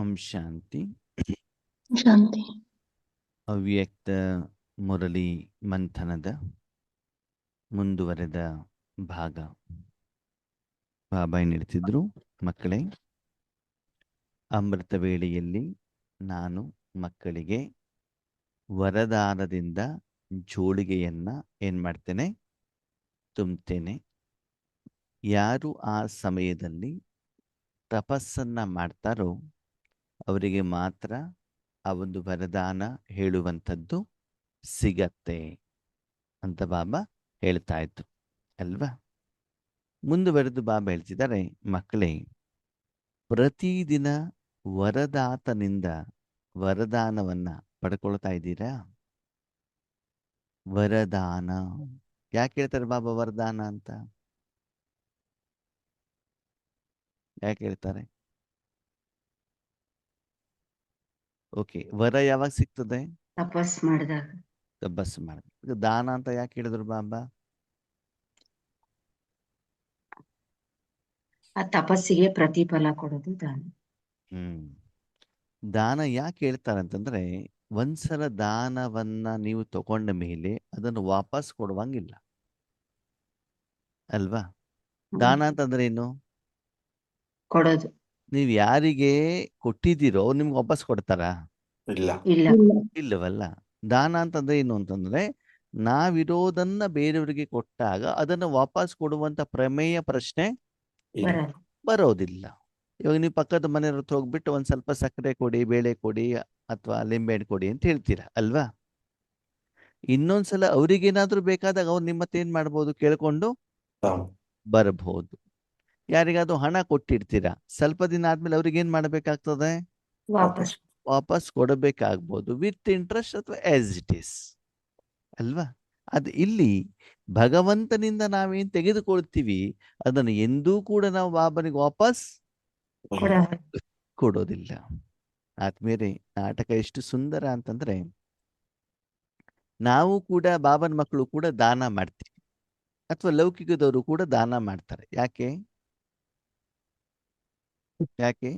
ಓಂ ಶಾಂತಿ. ಶಾಂತಿ. ಅವ್ಯಕ್ತ ಮುರಳಿ ಮಂಥನದ ಮುಂದುವರೆದ ಭಾಗ. ಬಾಬಾ ನೀಡ್ತಿದ್ರು, ಮಕ್ಕಳೇ, ಅಮೃತ ವೇಳೆಯಲ್ಲಿ ನಾನು ಮಕ್ಕಳಿಗೆ ವರದಾನದಿಂದ ಜೋಳಿಗೆಯನ್ನ ಏನ್ ಮಾಡ್ತೇನೆ, ತುಂಬುತ್ತೇನೆ. ಯಾರು ಆ ಸಮಯದಲ್ಲಿ ತಪಸ್ಸನ್ನ ಮಾಡ್ತಾರೋ ಅವರಿಗೆ ಮಾತ್ರ ಆ ಒಂದು ವರದಾನ ಹೇಳುವಂಥದ್ದು ಸಿಗತ್ತೆ ಅಂತ ಬಾಬಾ ಹೇಳ್ತಾ ಇದ್ರು ಅಲ್ವಾ. ಮುಂದುವರೆದು ಬಾಬಾ ಹೇಳ್ತಿದ್ದಾರೆ, ಮಕ್ಕಳೇ, ಪ್ರತಿದಿನ ವರದಾತನಿಂದ ವರದಾನವನ್ನ ಪಡ್ಕೊಳ್ತಾ ಇದ್ದೀರಾ? ವರದಾನ ಯಾಕೆ ಹೇಳ್ತಾರೆ ಬಾಬಾ ವರದಾನ ಅಂತ? ಯಾಕೆ ಹೇಳ್ತಾರೆ? ಓಕೆ, ವರ ಯಾವಾಗ ಸಿಗ್ತದೆ? ತಪಸ್ ಮಾಡಿದಾಗ. ತಪಸ್ಸು ಮಾಡಿದಾಗ. ದಾನ ಅಂತ ಯಾಕೆ ಹೇಳಿದ್ರು ಬಾಬಾ? ಆ ತಪಸ್ಸಿಗೆ ಪ್ರತಿಫಲ ಕೊಡೋದು ದಾನ. ದಾನ ಯಾಕೆ ಹೇಳ್ತಾರೆ ಅಂತಂದ್ರೆ, ಒಂದ್ಸಲ ದಾನವನ್ನ ನೀವು ತಗೊಂಡ ಮೇಲೆ ಅದನ್ನು ವಾಪಸ್ ಕೊಡುವಂಗಿಲ್ಲ ಅಲ್ವಾ. ದಾನ ಅಂತಂದ್ರೆ ಏನು? ಕೊಡೋದು. ನೀವು ಯಾರಿಗೆ ಕೊಟ್ಟಿದ್ದೀರೋ ನಿಮ್ಗೆ ವಾಪಸ್ ಕೊಡ್ತಾರಾ? ಇಲ್ಲ. ಇಲ್ಲವಲ್ಲ. ದಾನ ಅಂತಂದ್ರೆ ಏನು ಅಂತಂದ್ರೆ, ನಾವಿರೋದನ್ನ ಬೇರೆಯವರಿಗೆ ಕೊಟ್ಟಾಗ ಅದನ್ನು ವಾಪಸ್ ಕೊಡುವಂತ ಪ್ರಮೇಯ ಪ್ರಶ್ನೆ ಬರೋದಿಲ್ಲ. ಇವಾಗ ನೀವು ಪಕ್ಕದ ಮನೆಯವ್ರ ಹತ್ರ ಹೋಗ್ಬಿಟ್ಟು ಒಂದ್ ಸ್ವಲ್ಪ ಸಕ್ಕರೆ ಕೊಡಿ, ಬೇಳೆ ಕೊಡಿ ಅಥವಾ ಲಿಂಬೆಹಣ್ಣು ಕೊಡಿ ಅಂತ ಹೇಳ್ತೀರಾ ಅಲ್ವಾ. ಇನ್ನೊಂದ್ಸಲ ಅವ್ರಿಗೇನಾದ್ರೂ ಬೇಕಾದಾಗ ಅವ್ರು ನಿಮ್ಮ ಹತ್ರ ಏನ್ ಮಾಡ್ಬೋದು, ಕೇಳ್ಕೊಂಡು ಬರಬಹುದು. ಯಾರಿಗಾದ್ರೂ ಹಣ ಕೊಟ್ಟಿರ್ತೀರಾ, ಸ್ವಲ್ಪ ದಿನ ಆದ್ಮೇಲೆ ಅವ್ರಿಗೆ ಏನ್ ಮಾಡ್ಬೇಕಾಗ್ತದೆ, ವಾಪಸ್ ಕೊಡಬೇಕಾಗ್ಬೋದು, ವಿತ್ ಇಂಟ್ರೆಸ್ಟ್ ಅಥವಾ ಆಸ್ ಇಟ್ ಈಸ್ ಅಲ್ವಾ. ಅದು ಇಲ್ಲಿ ಭಗವಂತನಿಂದ ನಾವೇನ್ ತೆಗೆದುಕೊಳ್ತೀವಿ ಅದನ್ನು ಎಂದೂ ಕೂಡ ನಾವು ಬಾಬನಿಗೆ ವಾಪಸ್ ಕೊಡೋದಿಲ್ಲ. ಆದ್ಮೇಲೆ ನಾಟಕ ಎಷ್ಟು ಸುಂದರ ಅಂತಂದ್ರೆ, ನಾವು ಕೂಡ ಬಾಬನ ಮಕ್ಕಳು ಕೂಡ ದಾನ ಮಾಡ್ತೀವಿ, ಅಥವಾ ಲೌಕಿಕದವರು ಕೂಡ ದಾನ ಮಾಡ್ತಾರೆ. ಯಾಕೆ? ಯಾಕೆ?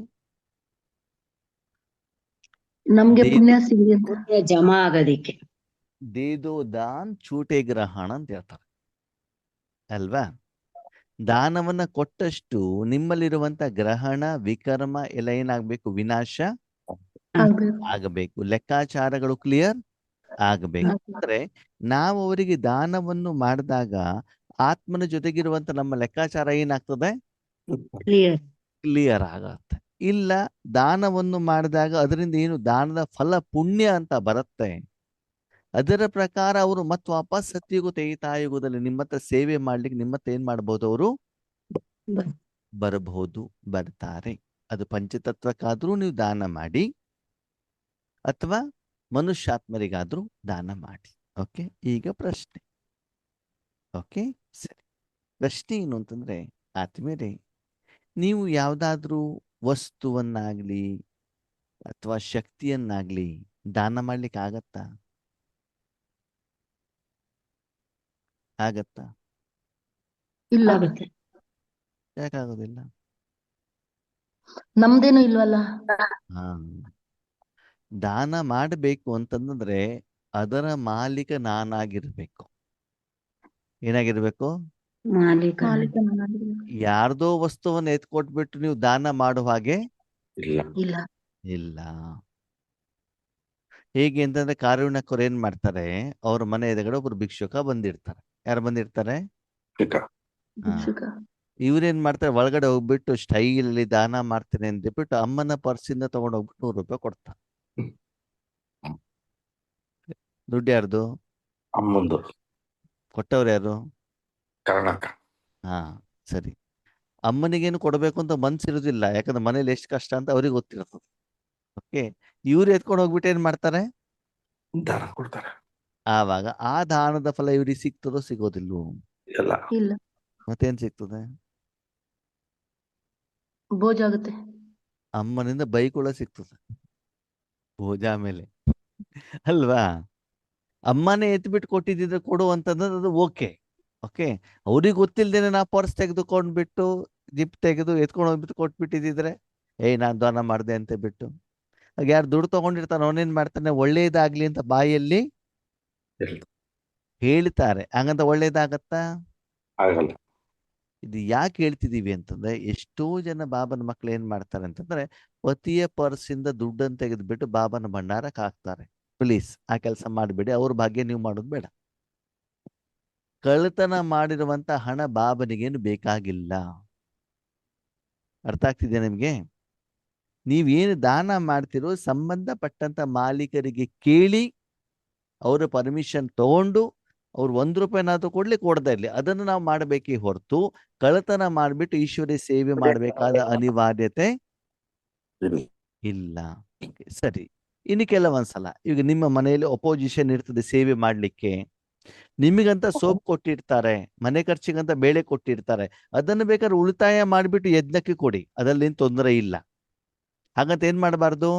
ನಮ್ಗೆ ಪುಣ್ಯ ಜಮಾ ಆಗೋದಿಕ್ಕೆ. ದೇದೋ ದಾನ್ ಚೂಟೆ ಗ್ರಹಣ ಅಂತ ಹೇಳ್ತಾರೆ ಅಲ್ವಾ. ದಾನವನ್ನ ಕೊಟ್ಟಷ್ಟು ನಿಮ್ಮಲ್ಲಿರುವಂತ ಗ್ರಹಣ ವಿಕರ್ಮ ಎಲ್ಲ ಏನಾಗ್ಬೇಕು, ವಿನಾಶ ಆಗಬೇಕು, ಲೆಕ್ಕಾಚಾರಗಳು ಕ್ಲಿಯರ್ ಆಗಬೇಕು. ಅಂದ್ರೆ ನಾವು ಅವರಿಗೆ ದಾನವನ್ನು ಮಾಡಿದಾಗ ಆತ್ಮನ ಜೊತೆಗಿರುವಂತ ನಮ್ಮ ಲೆಕ್ಕಾಚಾರ ಏನಾಗ್ತದೆ, ಕ್ಲಿಯರ್ ಆಗತ್ತೆ. ಇಲ್ಲ, ದಾನವನ್ನು ಮಾಡಿದಾಗ ಅದರಿಂದ ಏನು ದಾನದ ಫಲ ಪುಣ್ಯ ಅಂತ ಬರುತ್ತೆ, ಅದರ ಪ್ರಕಾರ ಅವರು ಮತ್ತೆ ವಾಪಸ್ ಸತ್ಯುಗ ತ್ರೇತಾಯುಗದಲ್ಲಿ ನಿಮ್ಮ ಹತ್ರ ಸೇವೆ ಮಾಡ್ಲಿಕ್ಕೆ ನಿಮ್ಮ ಹತ್ರ ಏನ್ ಮಾಡ್ಬೋದು, ಅವರು ಬರಬಹುದು, ಬರ್ತಾರೆ. ಅದು ಪಂಚತತ್ವಕ್ಕಾದ್ರೂ ನೀವು ದಾನ ಮಾಡಿ ಅಥವಾ ಮನುಷ್ಯಾತ್ಮರಿಗಾದ್ರೂ ದಾನ ಮಾಡಿ. ಓಕೆ, ಈಗ ಪ್ರಶ್ನೆ. ಓಕೆ, ಸರಿ. ಪ್ರಶ್ನೆ ಏನು ಅಂತಂದ್ರೆ, ಆದ್ಮೇಲೆ ನೀವು ಯಾವ್ದಾದ್ರೂ ವಸ್ತುವನ್ನಾಗ್ಲಿ ಅಥವಾ ಶಕ್ತಿಯನ್ನಾಗ್ಲಿ ದಾನ ಮಾಡ್ಲಿಕ್ಕೆ ಆಗತ್ತಾ? ಆಗತ್ತಾ? ಇಲ್ಲ. ಯಾಕಾಗೋದಿಲ್ಲ? ನಮ್ದೇನು ಇಲ್ವಲ್ಲ. ದಾನ ಮಾಡಬೇಕು ಅಂತಂದ್ರೆ ಅದರ ಮಾಲೀಕ ನಾನಾಗಿರ್ಬೇಕು. ಏನಾಗಿರ್ಬೇಕು? ಯಾರ್ದೋ ವಸ್ತುವನ್ನು ಎತ್ಕೊಟ್ಬಿಟ್ಟು ನೀವು ದಾನ ಮಾಡುವ ಹಾಗೆ ಇಲ್ಲ. ಹೇಗೆ ಅಂತಂದ್ರೆ, ಕಾರುಣ್ಯಕ್ಕವ್ರು ಏನ್ ಮಾಡ್ತಾರೆ, ಅವ್ರ ಮನೆ ಎದುರುಗಡೆ ಒಬ್ರು ಭಿಕ್ಷುಕ ಬಂದಿರ್ತಾರೆ. ಯಾರು ಬಂದಿರ್ತಾರೆ? ಇವ್ರೇನ್ ಮಾಡ್ತಾರೆ, ಒಳಗಡೆ ಹೋಗ್ಬಿಟ್ಟು ಸ್ಟೈಲಲ್ಲಿ ದಾನ ಮಾಡ್ತೇನೆ ಅಂತ ಬಿಟ್ಟು ಅಮ್ಮನ ಪರ್ಸಿಂದ ತಗೊಂಡು ಹೋಗ್ಬಿಟ್ಟು 100 ರೂಪಾಯಿ ಕೊಡ್ತಾರೆ. ದುಡ್ಡು ಯಾರ್ದು? ಅಮ್ಮಂದು. ಕೊಟ್ಟವ್ರು ಯಾರು? ಕರ್ಣಕ. ಹಾ, ಸರಿ. ಅಮ್ಮನಿಗೇನು ಕೊಡಬೇಕು ಅಂತ ಮನ್ಸಿರೋದಿಲ್ಲ, ಯಾಕಂದ್ರೆ ಮನೇಲಿ ಎಷ್ಟು ಕಷ್ಟ ಅಂತ ಅವ್ರಿಗೆ ಗೊತ್ತಿರ್ತದೆ. ಓಕೆ, ಇವ್ರು ಎತ್ಕೊಂಡು ಹೋಗ್ಬಿಟ್ಟು ಏನ್ ಮಾಡ್ತಾರೆ, ದಾನ ಕೊಡ್ತಾರೆ. ಆವಾಗ ಆ ದಾನದ ಫಲ ಇವ್ರಿಗೆ ಸಿಗ್ತದೋ ಸಿಗೋದಿಲ್ವೋ? ಇಲ್ಲ. ಮತ್ತೇನ್ ಸಿಗ್ತದೆ? ಬೋಜಾಗುತ್ತೆ. ಅಮ್ಮನಿಂದ ಬೈಕೊಳ್ಳ ಸಿಗ್ತದೆ ಭೋಜ ಮೇಲೆ ಅಲ್ವಾ. ಅಮ್ಮನೇ ಎತ್ಬಿಟ್ಟು ಕೊಟ್ಟಿದ್ದಿದ್ರೆ ಕೊಡು ಅಂತಂದ್ರೆ ಅದು ಓಕೆ. ಓಕೆ, ಅವ್ರಿಗೆ ಗೊತ್ತಿಲ್ದೇನೆ ನಾ ಪರ್ಸ್ ತೆಗೆದುಕೊಂಡ್ಬಿಟ್ಟು ಜಿಪ್ ತೆಗೆದು ಎತ್ಕೊಂಡು ಹೋಗ್ಬಿಟ್ಟು ಕೊಟ್ಬಿಟ್ಟಿದ್ರೆ ನಾನ್ ದಾನ ಮಾಡ್ದೆ ಅಂತ ಬಿಟ್ಟು. ಆಗ ಯಾರು ದುಡ್ಡು ತಗೊಂಡಿರ್ತಾನೆ ಅವನೇನ್ ಮಾಡ್ತಾನೆ, ಒಳ್ಳೇದಾಗ್ಲಿ ಅಂತ ಬಾಯಲ್ಲಿ ಇಲ್ಲ. ಹೇಳ್ತಾರೆ, ಹಂಗಂತ ಒಳ್ಳೇದಾಗತ್ತಾ? ಆಗಲ್ಲ. ಇದು ಯಾಕೆ ಹೇಳ್ತಿದೀವಿ ಅಂತಂದ್ರೆ, ಎಷ್ಟೋ ಜನ ಬಾಬನ ಮಕ್ಳು ಏನ್ ಮಾಡ್ತಾರೆ ಅಂತಂದ್ರೆ, ಪತಿಯ ಪರ್ಸಿಂದ ದುಡ್ಡನ್ನು ತೆಗೆದ್ಬಿಟ್ಟು ಬಾಬನ ಭಂಡಾರಕ್ಕೆ ಹಾಕ್ತಾರೆ. ಪ್ಲೀಸ್ ಆ ಕೆಲಸ ಮಾಡಬೇಡಿ, ಅವ್ರ ಭಾಗ್ಯ ನೀವು ಮಾಡೋದು ಬೇಡ. ಕಳ್ಳತನ ಮಾಡಿರುವಂತ ಹಣ ಬಾಬನಿಗೇನು ಬೇಕಾಗಿಲ್ಲ. ಅರ್ಥ ಆಗ್ತಿದೆ ನಿಮ್ಗೆ? ನೀವೇನು ದಾನ ಮಾಡ್ತಿರೋ ಸಂಬಂಧಪಟ್ಟಂತ ಮಾಲೀಕರಿಗೆ ಕೇಳಿ, ಅವರ ಪರ್ಮಿಷನ್ ತಗೊಂಡು, ಅವ್ರು ₹1 ಕೊಡ್ಲಿ ಕೊಡದೇ ಇರ್ಲಿ, ಅದನ್ನು ನಾವು ಮಾಡಬೇಕೇ ಹೊರತು ಕಳ್ಳತನ ಮಾಡಿಬಿಟ್ಟು ಈಶ್ವರಿ ಸೇವೆ ಮಾಡಬೇಕಾದ ಅನಿವಾರ್ಯತೆ ಇಲ್ಲ. ಇಲ್ಲ. ಸರಿ, ಇನ್ನು ಕೆಲವೊಂದ್ಸಲ ಈಗ ನಿಮ್ಮ ಮನೆಯಲ್ಲಿ ಅಪೋಸಿಷನ್ ಇರ್ತದೆ ಸೇವೆ ಮಾಡ್ಲಿಕ್ಕೆ, ನಿಮಗಂತ ಸೋಪ್ ಕೊಟ್ಟಿರ್ತಾರೆ, ಮನೆ ಖರ್ಚಿಗಂತ ಬೇಳೆ ಕೊಟ್ಟಿರ್ತಾರೆ, ಅದನ್ನು ಬೇಕಾದ್ರೆ ಉಳಿತಾಯ ಮಾಡಿಬಿಟ್ಟು ಯಜ್ಞಕ್ಕೆ ಕೊಡಿ, ಅದರಲ್ಲಿ ತೊಂದರೆ ಇಲ್ಲ. ಹಾಗಂತ ಏನ್ ಮಾಡಬಾರ್ದು,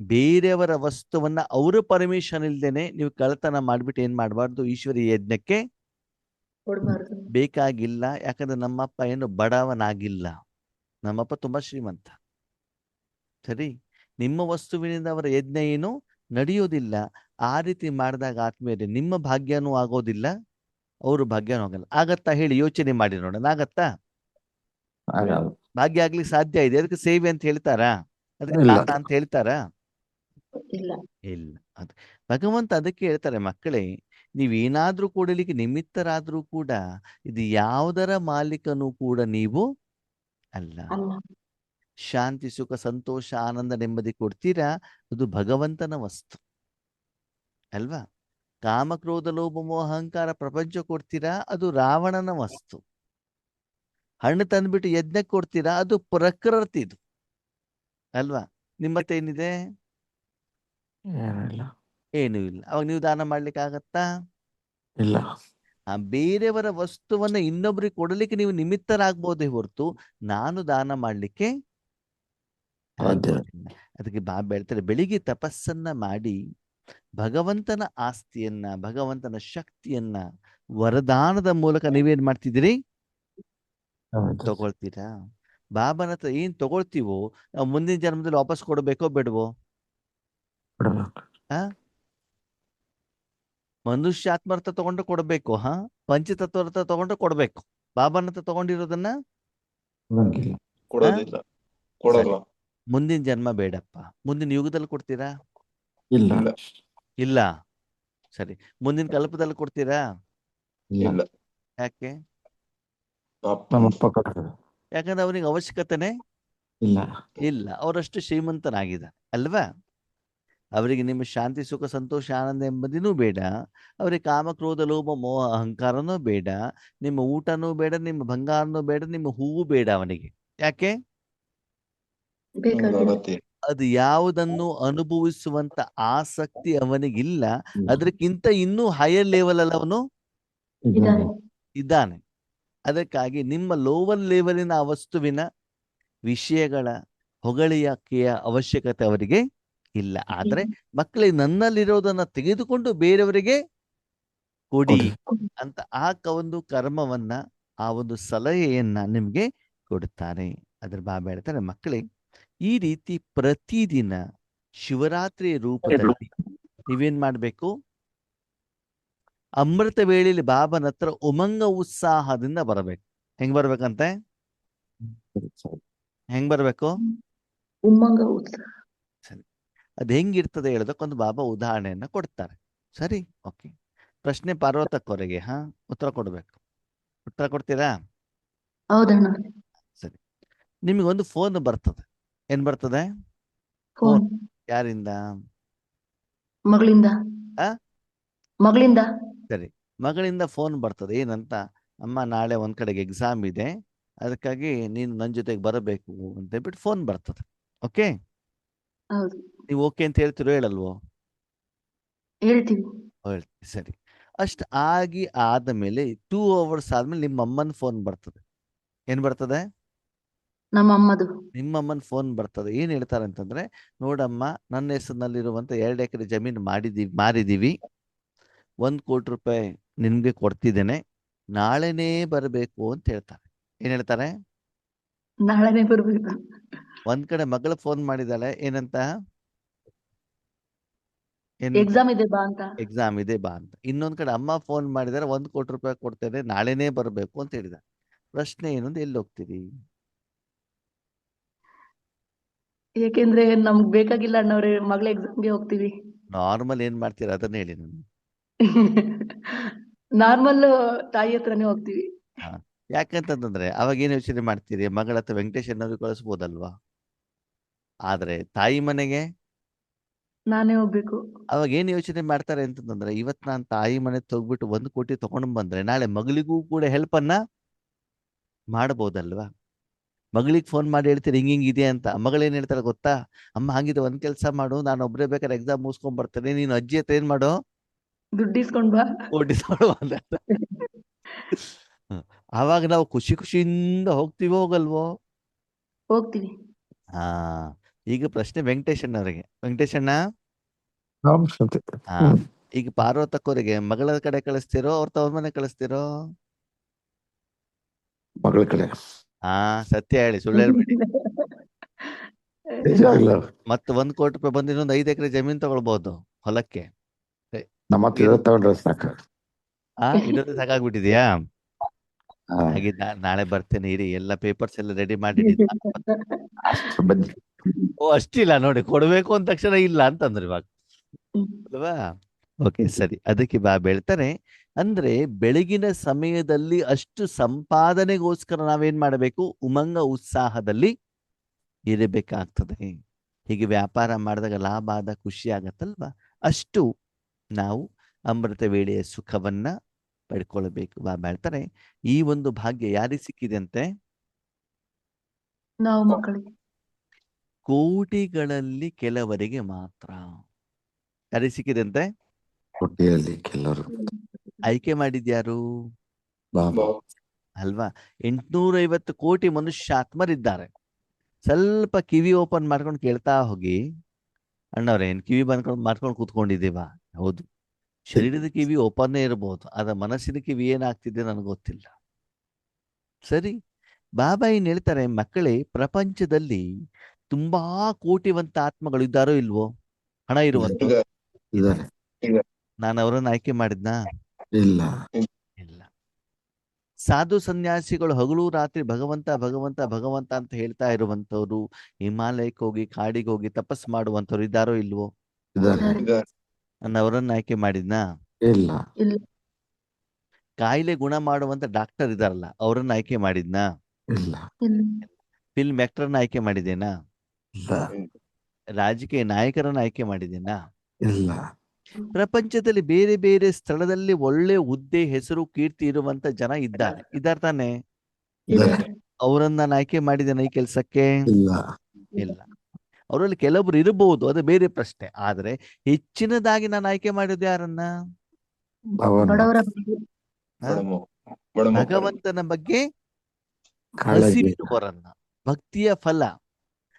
ಬೇರೆಯವರ ವಸ್ತುವನ್ನ ಅವರ ಪರ್ಮಿಷನ್ ಇಲ್ದೇನೆ ನೀವು ಕಳ್ಳತನ ಮಾಡ್ಬಿಟ್ಟು ಏನ್ ಮಾಡಬಾರ್ದು, ಈಶ್ವರಿ ಯಜ್ಞಕ್ಕೆ ಕೊಡ್ಬಾರ್ದು. ಬೇಕಾಗಿಲ್ಲ. ಯಾಕಂದ್ರೆ ನಮ್ಮಪ್ಪ ಏನು ಬಡವನಾಗಿಲ್ಲ, ನಮ್ಮಪ್ಪ ತುಂಬಾ ಶ್ರೀಮಂತ. ಸರಿ, ನಿಮ್ಮ ವಸ್ತುವಿನಿಂದ ಅವರ ಯಜ್ಞ ಏನು ನಡೆಯೋದಿಲ್ಲ. ಆ ರೀತಿ ಮಾಡಿದಾಗ ಆತ್ಮೀಯರೇ, ನಿಮ್ಮ ಭಾಗ್ಯನೂ ಆಗೋದಿಲ್ಲ, ಅವ್ರ ಭಾಗ್ಯನೂ ಆಗಲ್ಲ. ಆಗತ್ತಾ ಹೇಳಿ, ಯೋಚನೆ ಮಾಡಿ ನೋಡೋಣ, ಆಗತ್ತಾ? ಆಗಲ್ಲ. ಭಾಗ್ಯ ಆಗ್ಲಿಕ್ಕೆ ಸಾಧ್ಯ ಇದೆ? ಅದಕ್ಕೆ ಸೇವೆ ಅಂತ ಹೇಳ್ತಾರಾ? ಅದಕ್ಕೆ ಇಲ್ಲ. ದಾನ ಅಂತ ಹೇಳ್ತಾರಾ? ಇಲ್ಲ. ಇಲ್ಲ. ಅದು ಭಗವಂತ ಅದಕ್ಕೆ ಹೇಳ್ತಾರೆ, ಮಕ್ಕಳೇ, ನೀವೇನಾದ್ರೂ ಕೊಡಲಿಕ್ಕೆ ನಿಮಿತ್ತರಾದ್ರೂ ಕೂಡ ಇದು ಯಾವುದರ ಮಾಲೀಕನೂ ಕೂಡ ನೀವು ಅಲ್ಲ. ಅಲ್ಲ. ಶಾಂತಿ, ಸುಖ, ಸಂತೋಷ, ಆನಂದ, ನೆಮ್ಮದಿ ಕೊಡ್ತೀರಾ, ಅದು ಭಗವಂತನ ವಸ್ತು ಅಲ್ವಾ? ಕಾಮ, ಕ್ರೋಧ, ಲೋಭ, ಮೋಹ, ಅಹಂಕಾರ, ಪ್ರಪಂಚ ಕೊಡ್ತೀರಾ, ಅದು ರಾವಣನ ವಸ್ತು. ಹಣ್ಣು ತಂದ್ಬಿಟ್ಟು ಯಜ್ಞಕ್ಕೆ ಕೊಡ್ತೀರಾ, ಅದು ಪ್ರಕೃತಿದು ಅಲ್ವಾ? ನಿಮ್ಮತ್ತೇನಿದೆ? ಏನಿಲ್ಲ. ಏನೂ ಇಲ್ಲ. ಅವಾಗ ನೀವು ದಾನ ಮಾಡ್ಲಿಕ್ಕೆ ಆಗತ್ತಾ? ಇಲ್ಲ. ಬೇರೆಯವರ ವಸ್ತುವನ್ನ ಇನ್ನೊಬ್ರಿಗೆ ಕೊಡಲಿಕ್ಕೆ ನೀವು ನಿಮಿತ್ತರಾಗ್ಬೋದೇ ಹೊರತು ನಾನು ದಾನ ಮಾಡ್ಲಿಕ್ಕೆ ಸಾಧ್ಯ. ಆಗೋದಿಲ್ಲ. ಅದಕ್ಕೆ ಬಾಬಾ ಹೇಳ್ತಾರೆ, ಬೆಳಿಗ್ಗೆ ತಪಸ್ಸನ್ನ ಮಾಡಿ ಭಗವಂತನ ಆಸ್ತಿಯನ್ನ, ಭಗವಂತನ ಶಕ್ತಿಯನ್ನ ವರದಾನದ ಮೂಲಕ ನೀವೇನ್ ಮಾಡ್ತಿದ್ದೀರಿ, ಹೌದು. ತಗೊಳ್ತೀರಾ. ಬಾಬನ ಹತ್ರ ಏನ್ ತಗೊಳ್ತೀವೋ ನಾವು ಮುಂದಿನ ಜನ್ಮದಲ್ಲಿ ವಾಪಸ್ ಕೊಡಬೇಕೋ ಬೇಡವೋ? ಕೊಡ್ಬೇಕು. ಮನುಷ್ಯಾತ್ಮ ಹತ್ರ ತಗೊಂಡ್ರೆ ಕೊಡ್ಬೇಕು, ಪಂಚತತ್ವ ಹತ್ರ ತಗೊಂಡ್ರೆ ಕೊಡ್ಬೇಕು. ಬಾಬನ ಹತ್ರ ತಗೊಂಡಿರೋದನ್ನ ಕೊಡಂಗಿಲ್ಲ. ಕೊಡೋದಿಲ್ಲ, ಕೊಡಲ್ಲ. ಮುಂದಿನ ಜನ್ಮ ಬೇಡಪ್ಪ, ಮುಂದಿನ ಯುಗದಲ್ಲಿ ಕೊಡ್ತೀರಾ? ಇಲ್ಲ. ಇಲ್ಲ. ಇಲ್ಲ. ಸರಿ, ಮುಂದಿನ ಕಲ್ಪದಲ್ಲಿ ಕೊಡ್ತೀರಾ? ಇಲ್ಲ. ಯಾಕೆ? ಅಪ್ಪ ನಮ್ಮಪ್ಪ ಕೊಡ್ತಾರೆ. ಯಾಕಂದ್ರೆ ಅವನಿಗೆ ಅವಶ್ಯಕತೆನೇ ಇಲ್ಲ. ಇಲ್ಲ, ಅವರಷ್ಟು ಶ್ರೀಮಂತನಾಗಿದ್ದಾನೆ ಅಲ್ವಾ? ಅವರಿಗೆ ನಿಮ್ಮ ಶಾಂತಿ, ಸುಖ, ಸಂತೋಷ, ಆನಂದ ಎಂಬುದಿನೂ ಬೇಡ, ಅವರಿಗೆ ಕಾಮ, ಕ್ರೋಧ, ಲೋಭ, ಮೋಹ, ಅಹಂಕಾರನೂ ಬೇಡ, ನಿಮ್ಮ ಊಟನೂ ಬೇಡ, ನಿಮ್ಮ ಬಂಗಾರನೂ ಬೇಡ, ನಿಮ್ಮ ಹೂವು ಬೇಡ ಅವನಿಗೆ. ಯಾಕೆ? ಬೇಕಾಗಿಲ್ಲ. ಅಗತ್ಯ. ಅದು ಯಾವುದನ್ನು ಅನುಭವಿಸುವಂತ ಆಸಕ್ತಿ ಅವನಿಗಿಲ್ಲ. ಅದಕ್ಕಿಂತ ಇನ್ನೂ ಹೈಯರ್ ಲೆವೆಲ್ ಅಲ್ಲಿ ಅವನು ಇದಾನೆ. ಇದ್ದಾನೆ. ಅದಕ್ಕಾಗಿ ನಿಮ್ಮ ಲೋವರ್ ಲೆವೆಲಿನ ಆ ವಸ್ತುವಿನ ವಿಷಯಗಳ ಹೊಗಳಿಕೆಯ ಅವಶ್ಯಕತೆ ಅವರಿಗೆ ಇಲ್ಲ. ಆದ್ರೆ ಮಕ್ಕಳಿಗೆ ನನ್ನಲ್ಲಿರೋದನ್ನ ತೆಗೆದುಕೊಂಡು ಬೇರೆಯವರಿಗೆ ಕೊಡಿ ಅಂತ ಆ ಒಂದು ಕರ್ಮವನ್ನ, ಆ ಒಂದು ಸಲಹೆಯನ್ನ ನಿಮ್ಗೆ ಕೊಡುತ್ತಾರೆ. ಅದ್ರ ಬಾಬಾ ಹೇಳ್ತಾರೆ, ಮಕ್ಕಳಿಗೆ ಈ ರೀತಿ ಪ್ರತಿದಿನ ಶಿವರಾತ್ರಿ ರೂಪದಲ್ಲಿ ನೀವೇನ್ ಮಾಡ್ಬೇಕು, ಅಮೃತ ವೇಳೆಯಲ್ಲಿ ಬಾಬನ ಹತ್ರ ಉಮಂಗ ಉತ್ಸಾಹದಿಂದ ಬರಬೇಕು. ಹೆಂಗ್ ಬರ್ಬೇಕಂತೆ? ಹೆಂಗ್ ಬರ್ಬೇಕು? ಉಮ್ಮಂಗ ಉತ್ಸಾಹ. ಸರಿ, ಅದ್ ಹೆಂಗಿರ್ತದೆ ಹೇಳೋದಕ್ಕೊಂದು ಬಾಬಾ ಉದಾಹರಣೆಯನ್ನ ಕೊಡ್ತಾರೆ. ಸರಿ, ಓಕೆ. ಪ್ರಶ್ನೆ ಪಾರ್ವತಕ್ಕವರೆಗೆ ಉತ್ತರ ಕೊಡ್ಬೇಕು. ಉತ್ತರ ಕೊಡ್ತೀರಾ? ಹೌದಣ್ಣ. ಸರಿ, ನಿಮಗೊಂದು ಫೋನ್ ಬರ್ತದೆ. ಏನ್ ಬರ್ತದೆ? ಫೋನ್. ಯಾರಿಂದ? ಮಗಳಿಂದ. ಮಗಳಿಂದ. ಸರಿ, ಮಗಳಿಂದ ಫೋನ್ ಬರ್ತದೆ. ಏನಂತ? ಅಮ್ಮ, ನಾಳೆ ಒಂದ್ ಕಡೆಗೆ ಎಕ್ಸಾಮ್ ಇದೆ, ಅದಕ್ಕಾಗಿ ನೀನು ನನ್ನ ಜೊತೆಗೆ ಬರಬೇಕು ಅಂತ ಹೇಳ್ಬಿಟ್ಟು ಫೋನ್ ಬರ್ತದೆ. ಓಕೆ, ಹೌದು. ನೀವು ಓಕೆ ಅಂತ ಹೇಳ್ತಿರೋ ಹೇಳಲ್ವೋ? ಹೇಳ್ತೀವಿ. ಹೇಳ್ತೀವಿ. ಸರಿ, ಅಷ್ಟು ಆಗಿ ಆದಮೇಲೆ 2 hours ಆದ್ಮೇಲೆ ನಿಮ್ಮ ಅಮ್ಮನ ಫೋನ್ ಬರ್ತದೆ. ಏನ್ ಬರ್ತದೆ? ನಮ್ಮ ಅಮ್ಮದು. ನಿಮ್ಮ ಅಮ್ಮನ ಫೋನ್ ಬರ್ತದೆ. ಏನ್ ಹೇಳ್ತಾರೆ ಅಂತಂದ್ರೆ, ನೋಡಮ್ಮ, ನನ್ನ ಹೆಸರಿನಲ್ಲಿರುವಂತ 2 ಎಕರೆ ಜಮೀನು ಮಾರಿದೀವಿ, 1 ಕೋಟಿ ರೂಪಾಯಿ ನಿನ್ಗೆ ಕೊಡ್ತಿದ್ದೇನೆ, ನಾಳೆನೇ ಬರಬೇಕು ಅಂತ ಹೇಳ್ತಾರೆ. ಏನ್ ಹೇಳ್ತಾರೆ? ನಾಳೆನೆ ಬರ್ಬೇಕು. ಒಂದ್ ಕಡೆ ಮಗಳು ಫೋನ್ ಮಾಡಿದಾಳೆ, ಏನಂತ? ಎಕ್ಸಾಮ್ ಇದೆ ಬಾ ಅಂತ. ಎಕ್ಸಾಮ್ ಇದೆ ಬಾ ಅಂತ. ಇನ್ನೊಂದ್ ಕಡೆ ಅಮ್ಮ ಫೋನ್ ಮಾಡಿದಾರೆ, 1 ಕೋಟಿ ರೂಪಾಯಿ ಕೊಡ್ತೇನೆ, ನಾಳೆನೇ ಬರ್ಬೇಕು ಅಂತ ಹೇಳಿದ. ಪ್ರಶ್ನೆ ಏನು ಅಂದ್ರೆ ಎಲ್ಲಿ ಹೋಗ್ತೀರಿ? ಯಾಕೆಂದ್ರೆ ನಮ್ಗ್ ಬೇಕಾಗಿಲ್ಲ ಅಣ್ಣವ್ರೆ, ಮಗಳ ಎಕ್ಸಾಮ್ಗೆ ಹೋಗ್ತೀವಿ. ನಾರ್ಮಲ್ ಏನ್ ಮಾಡ್ತೀರಾ ಅದನ್ನ ಹೇಳಿ ನಾನು. ನಾರ್ಮಲ್ ತಾಯಿ ಹತ್ರನೇ ಹೋಗ್ತೀವಿ. ಹಾ, ಯಾಕಂತಂದ್ರೆ ಅವಾಗ ಏನ್ ಯೋಚನೆ ಮಾಡ್ತೀರಿ? ಮಗಳ ಹತ್ರ ವೆಂಕಟೇಶ್ ಅನ್ನೋರು ಕಳಿಸ್ಬೋದಲ್ವಾ? ಆದ್ರೆ ತಾಯಿ ಮನೆಗೆ ನಾನೇ ಹೋಗ್ಬೇಕು. ಅವಾಗ ಏನ್ ಯೋಚನೆ ಮಾಡ್ತಾರೆ ಅಂತಂದ್ರೆ, ಇವತ್ ನಾನ್ ತಾಯಿ ಮನೆ ಹೋಗ್ಬಿಟ್ಟು 1 ಕೋಟಿ ತಗೊಂಡ್ ಬಂದ್ರೆ ನಾಳೆ ಮಗಳಿಗೂ ಕೂಡ ಹೆಲ್ಪ್ ಅನ್ನ ಮಾಡಬಹುದಲ್ವಾ? ಮಗಳಿಗೆ ಫೋನ್ ಮಾಡಿ ಹೇಳ್ತೀರಿ ಹಿಂಗಿಂಗ್ ಇದೆ ಅಂತ. ಮಗಳೇನ್ ಹೇಳ್ತಾರೆ ಗೊತ್ತಾ? ಅಮ್ಮ ಹಾಗಿದ್ರೆ ಒಂದ್ ಕೆಲಸ ಮಾಡು, ನಾನು ಒಬ್ಬರೇ ಬೇಕಾದ್ರೆ ಎಕ್ಸಾಮ್ ಮುಗಿಸ್ಕೊಂಡ್ ಬರ್ತೇನೆ, ನೀನು ಅಜ್ಜಿ ಹತ್ರ ಏನ್ ಮಾಡು, ದುಡ್ಡು ಇಸ್ಕೊಂಡ್ ಬಾ. ಕೋಟಿ ತಗೊಳ್ಳು ಅಂತ. ಆವಾಗ ನಾವು ಖುಷಿ ಖುಷಿಯಿಂದ ಹೋಗ್ತೀವೋ ಹೋಗಲ್ವೋ? ಹೋಗ್ತೀವಿ. ಹಾ, ಈಗ ಪ್ರಶ್ನೆ ವೆಂಕಟೇಶಣ್ಣವರಿಗೆ. ವೆಂಕಟೇಶಣ್ಣ, ಹಾ, ಈಗ ಪಾರ್ವತಕ್ಕವರಿಗೆ ಮಗಳ ಕಡೆ ಕಳಿಸ್ತಿರೋ ಅವ್ರ ತವ್ರ ಮನೆ ಕಳಿಸ್ತಿರೋ? ಮಗಳ ಕಡೆ. ಹಾ, ಸತ್ಯ ಹೇಳಿ, ಸುಳ್ಳು ಹೇಳ್ಬೇಡಿ. ಮತ್ತೆ 1 ಕೋಟಿ ರೂಪಾಯಿ ಬಂದು ಇನ್ನೊಂದು 5 ಎಕರೆ ಜಮೀನ್ ತಗೊಳ್ಬಹುದು ಹೊಲಕ್ಕೆ. ನಮ್ಮ ಹತ್ರ ತಗೊಂಡ್ರೆ ಸಾಕು. ಇಡೋದು ಸಾಕಾಗ್ಬಿಟ್ಟಿದ್ಯಾ? ಹಾ, ಹಾಗೆ ನಾಳೆ ಬರ್ತೇನೆ ಇರಿ, ಎಲ್ಲ ಪೇಪರ್ಸ್ ಎಲ್ಲ ರೆಡಿ ಮಾಡಿ. ಅಷ್ಟು ಬನ್ನಿ. ಓ, ಅಷ್ಟಿಲ್ಲ ನೋಡಿ, ಕೊಡ್ಬೇಕು ಅಂದ ತಕ್ಷಣ ಇಲ್ಲ ಅಂತಂದ್ರೆ ಇವಾಗ ಅಲ್ವಾ? ಓಕೆ, ಸರಿ. ಅದಕ್ಕೆ ಹೇಳ್ತಾರೆ ಅಂದ್ರೆ ಬೆಳಗಿನ ಸಮಯದಲ್ಲಿ ಅಷ್ಟು ಸಂಪಾದನೆಗೋಸ್ಕರ ನಾವೇನ್ ಮಾಡಬೇಕು? ಉಮಂಗ ಉತ್ಸಾಹದಲ್ಲಿ ಇರಬೇಕಾಗ್ತದೆ. ಹೀಗೆ ವ್ಯಾಪಾರ ಮಾಡಿದಾಗ ಲಾಭ ಆದ ಖುಷಿ ಆಗತ್ತಲ್ವಾ? ಅಷ್ಟು ನಾವು ಅಮೃತ ವೇಳೆಯ ಸುಖವನ್ನ ಪಡ್ಕೊಳ್ಬೇಕು. ಹೇಳ್ತಾರೆ ಈ ಒಂದು ಭಾಗ್ಯ ಯಾರಿಗೆ ಸಿಕ್ಕಿದೆ ಅಂತೆ? ನಾವು ಮಕ್ಕಳಿಗೆ. ಕೋಟಿಗಳಲ್ಲಿ ಕೆಲವರಿಗೆ ಮಾತ್ರ. ಯಾರಿಗೆ ಸಿಕ್ಕಿದೆ ಅಂತೆ? ಕೋಟಿಯಲ್ಲಿ ಕೆಲವರು. ಆಯ್ಕೆ ಮಾಡಿದ್ಯಾರು? ಬಾಬಾ. ಅಲ್ವಾ? 850 ಕೋಟಿ ಮನುಷ್ಯಾತ್ಮರಿದ್ದಾರೆ. ಸ್ವಲ್ಪ ಕಿವಿ ಓಪನ್ ಮಾಡ್ಕೊಂಡು ಕೇಳ್ತಾ ಹೋಗಿ. ಅಣ್ಣವ್ರೆ, ಏನ್ ಕಿವಿ ಮಾಡ್ಕೊಂಡು ಕೂತ್ಕೊಂಡಿದ್ದೀವ? ಹೌದು, ಶರೀರದ ಕಿವಿ ಓಪನ್ನೇ ಇರಬಹುದು, ಆದ್ರೆ ಮನಸ್ಸಿನ ಕಿವಿ ಏನಾಗ್ತಿದೆ ನನಗೆ ಗೊತ್ತಿಲ್ಲ. ಸರಿ, ಬಾಬಾ ಏನ್ ಹೇಳ್ತಾರೆ? ಮಕ್ಕಳೇ, ಪ್ರಪಂಚದಲ್ಲಿ ತುಂಬಾ ಕೋಟಿವಂತ ಆತ್ಮಗಳು ಇದ್ದಾರೋ ಇಲ್ವೋ? ಹಣ ಇರುವಂತ. ಇದ್ದಾರೆ. ನಾನು ಅವರನ್ನು ಆಯ್ಕೆ ಮಾಡಿದ್ನಾ? ಇಲ್ಲ. ಇಲ್ಲ. ಸಾಧು ಸನ್ಯಾಸಿಗಳು ಹಗಲು ರಾತ್ರಿ ಭಗವಂತ ಭಗವಂತ ಭಗವಂತ ಅಂತ ಹೇಳ್ತಾ ಇರುವಂತವ್ರು, ಹಿಮಾಲಯಕ್ಕೆ ಹೋಗಿ ಕಾಡಿಗೆ ಹೋಗಿ ತಪಸ್ ಮಾಡುವಂತವ್ರು ಇದ್ದಾರೋ ಇಲ್ವೋ? ಇದ್ದಾರೆ. ನಾನು ಅವರನ್ನು ಆಯ್ಕೆ ಮಾಡಿದ್ನಾ? ಇಲ್ಲ. ಇಲ್ಲ. ಕಾಯಿಲೆ ಗುಣ ಮಾಡುವಂತ ಡಾಕ್ಟರ್ ಇದಾರಲ್ಲ, ಅವರನ್ನ ಆಯ್ಕೆ ಮಾಡಿದ್ನಾ? ಇಲ್ಲ. ಇಲ್ಲ. ಫಿಲ್ಮ್ ಆಕ್ಟರ್ನ ಆಯ್ಕೆ ಮಾಡಿದ್ದೇನಾ? ಇಲ್ಲ. ರಾಜಕೀಯ ನಾಯಕರನ್ನ ಆಯ್ಕೆ ಮಾಡಿದ್ದೇನಾ? ಇಲ್ಲ. ಪ್ರಪಂಚದಲ್ಲಿ ಬೇರೆ ಬೇರೆ ಸ್ಥಳದಲ್ಲಿ ಒಳ್ಳೆ ಹುದ್ದೆ, ಹೆಸರು, ಕೀರ್ತಿ ಇರುವಂತ ಜನ ಇದ್ದಾರೆ ತಾನೆ? ಇದ್ದಾರೆ. ಅವರನ್ನ ನಾನು ಆಯ್ಕೆ ಮಾಡಿದ್ದೇನೆ ಈ ಕೆಲ್ಸಕ್ಕೆ? ಇಲ್ಲ. ಇಲ್ಲ. ಅವರಲ್ಲಿ ಕೆಲವರು ಇರಬಹುದು, ಅದು ಬೇರೆ ಪ್ರಶ್ನೆ. ಆದ್ರೆ ಹೆಚ್ಚಿನದಾಗಿ ನಾನು ಆಯ್ಕೆ ಮಾಡಿದ್ದು ಯಾರನ್ನ? ಬಡವರ ಬಗ್ಗೆ. ಭಗವಂತನ ಬಗ್ಗೆ ಕಾಳಜಿ. ಹಸಿವಿರುವವರನ್ನ. ಭಕ್ತಿಯ ಫಲ.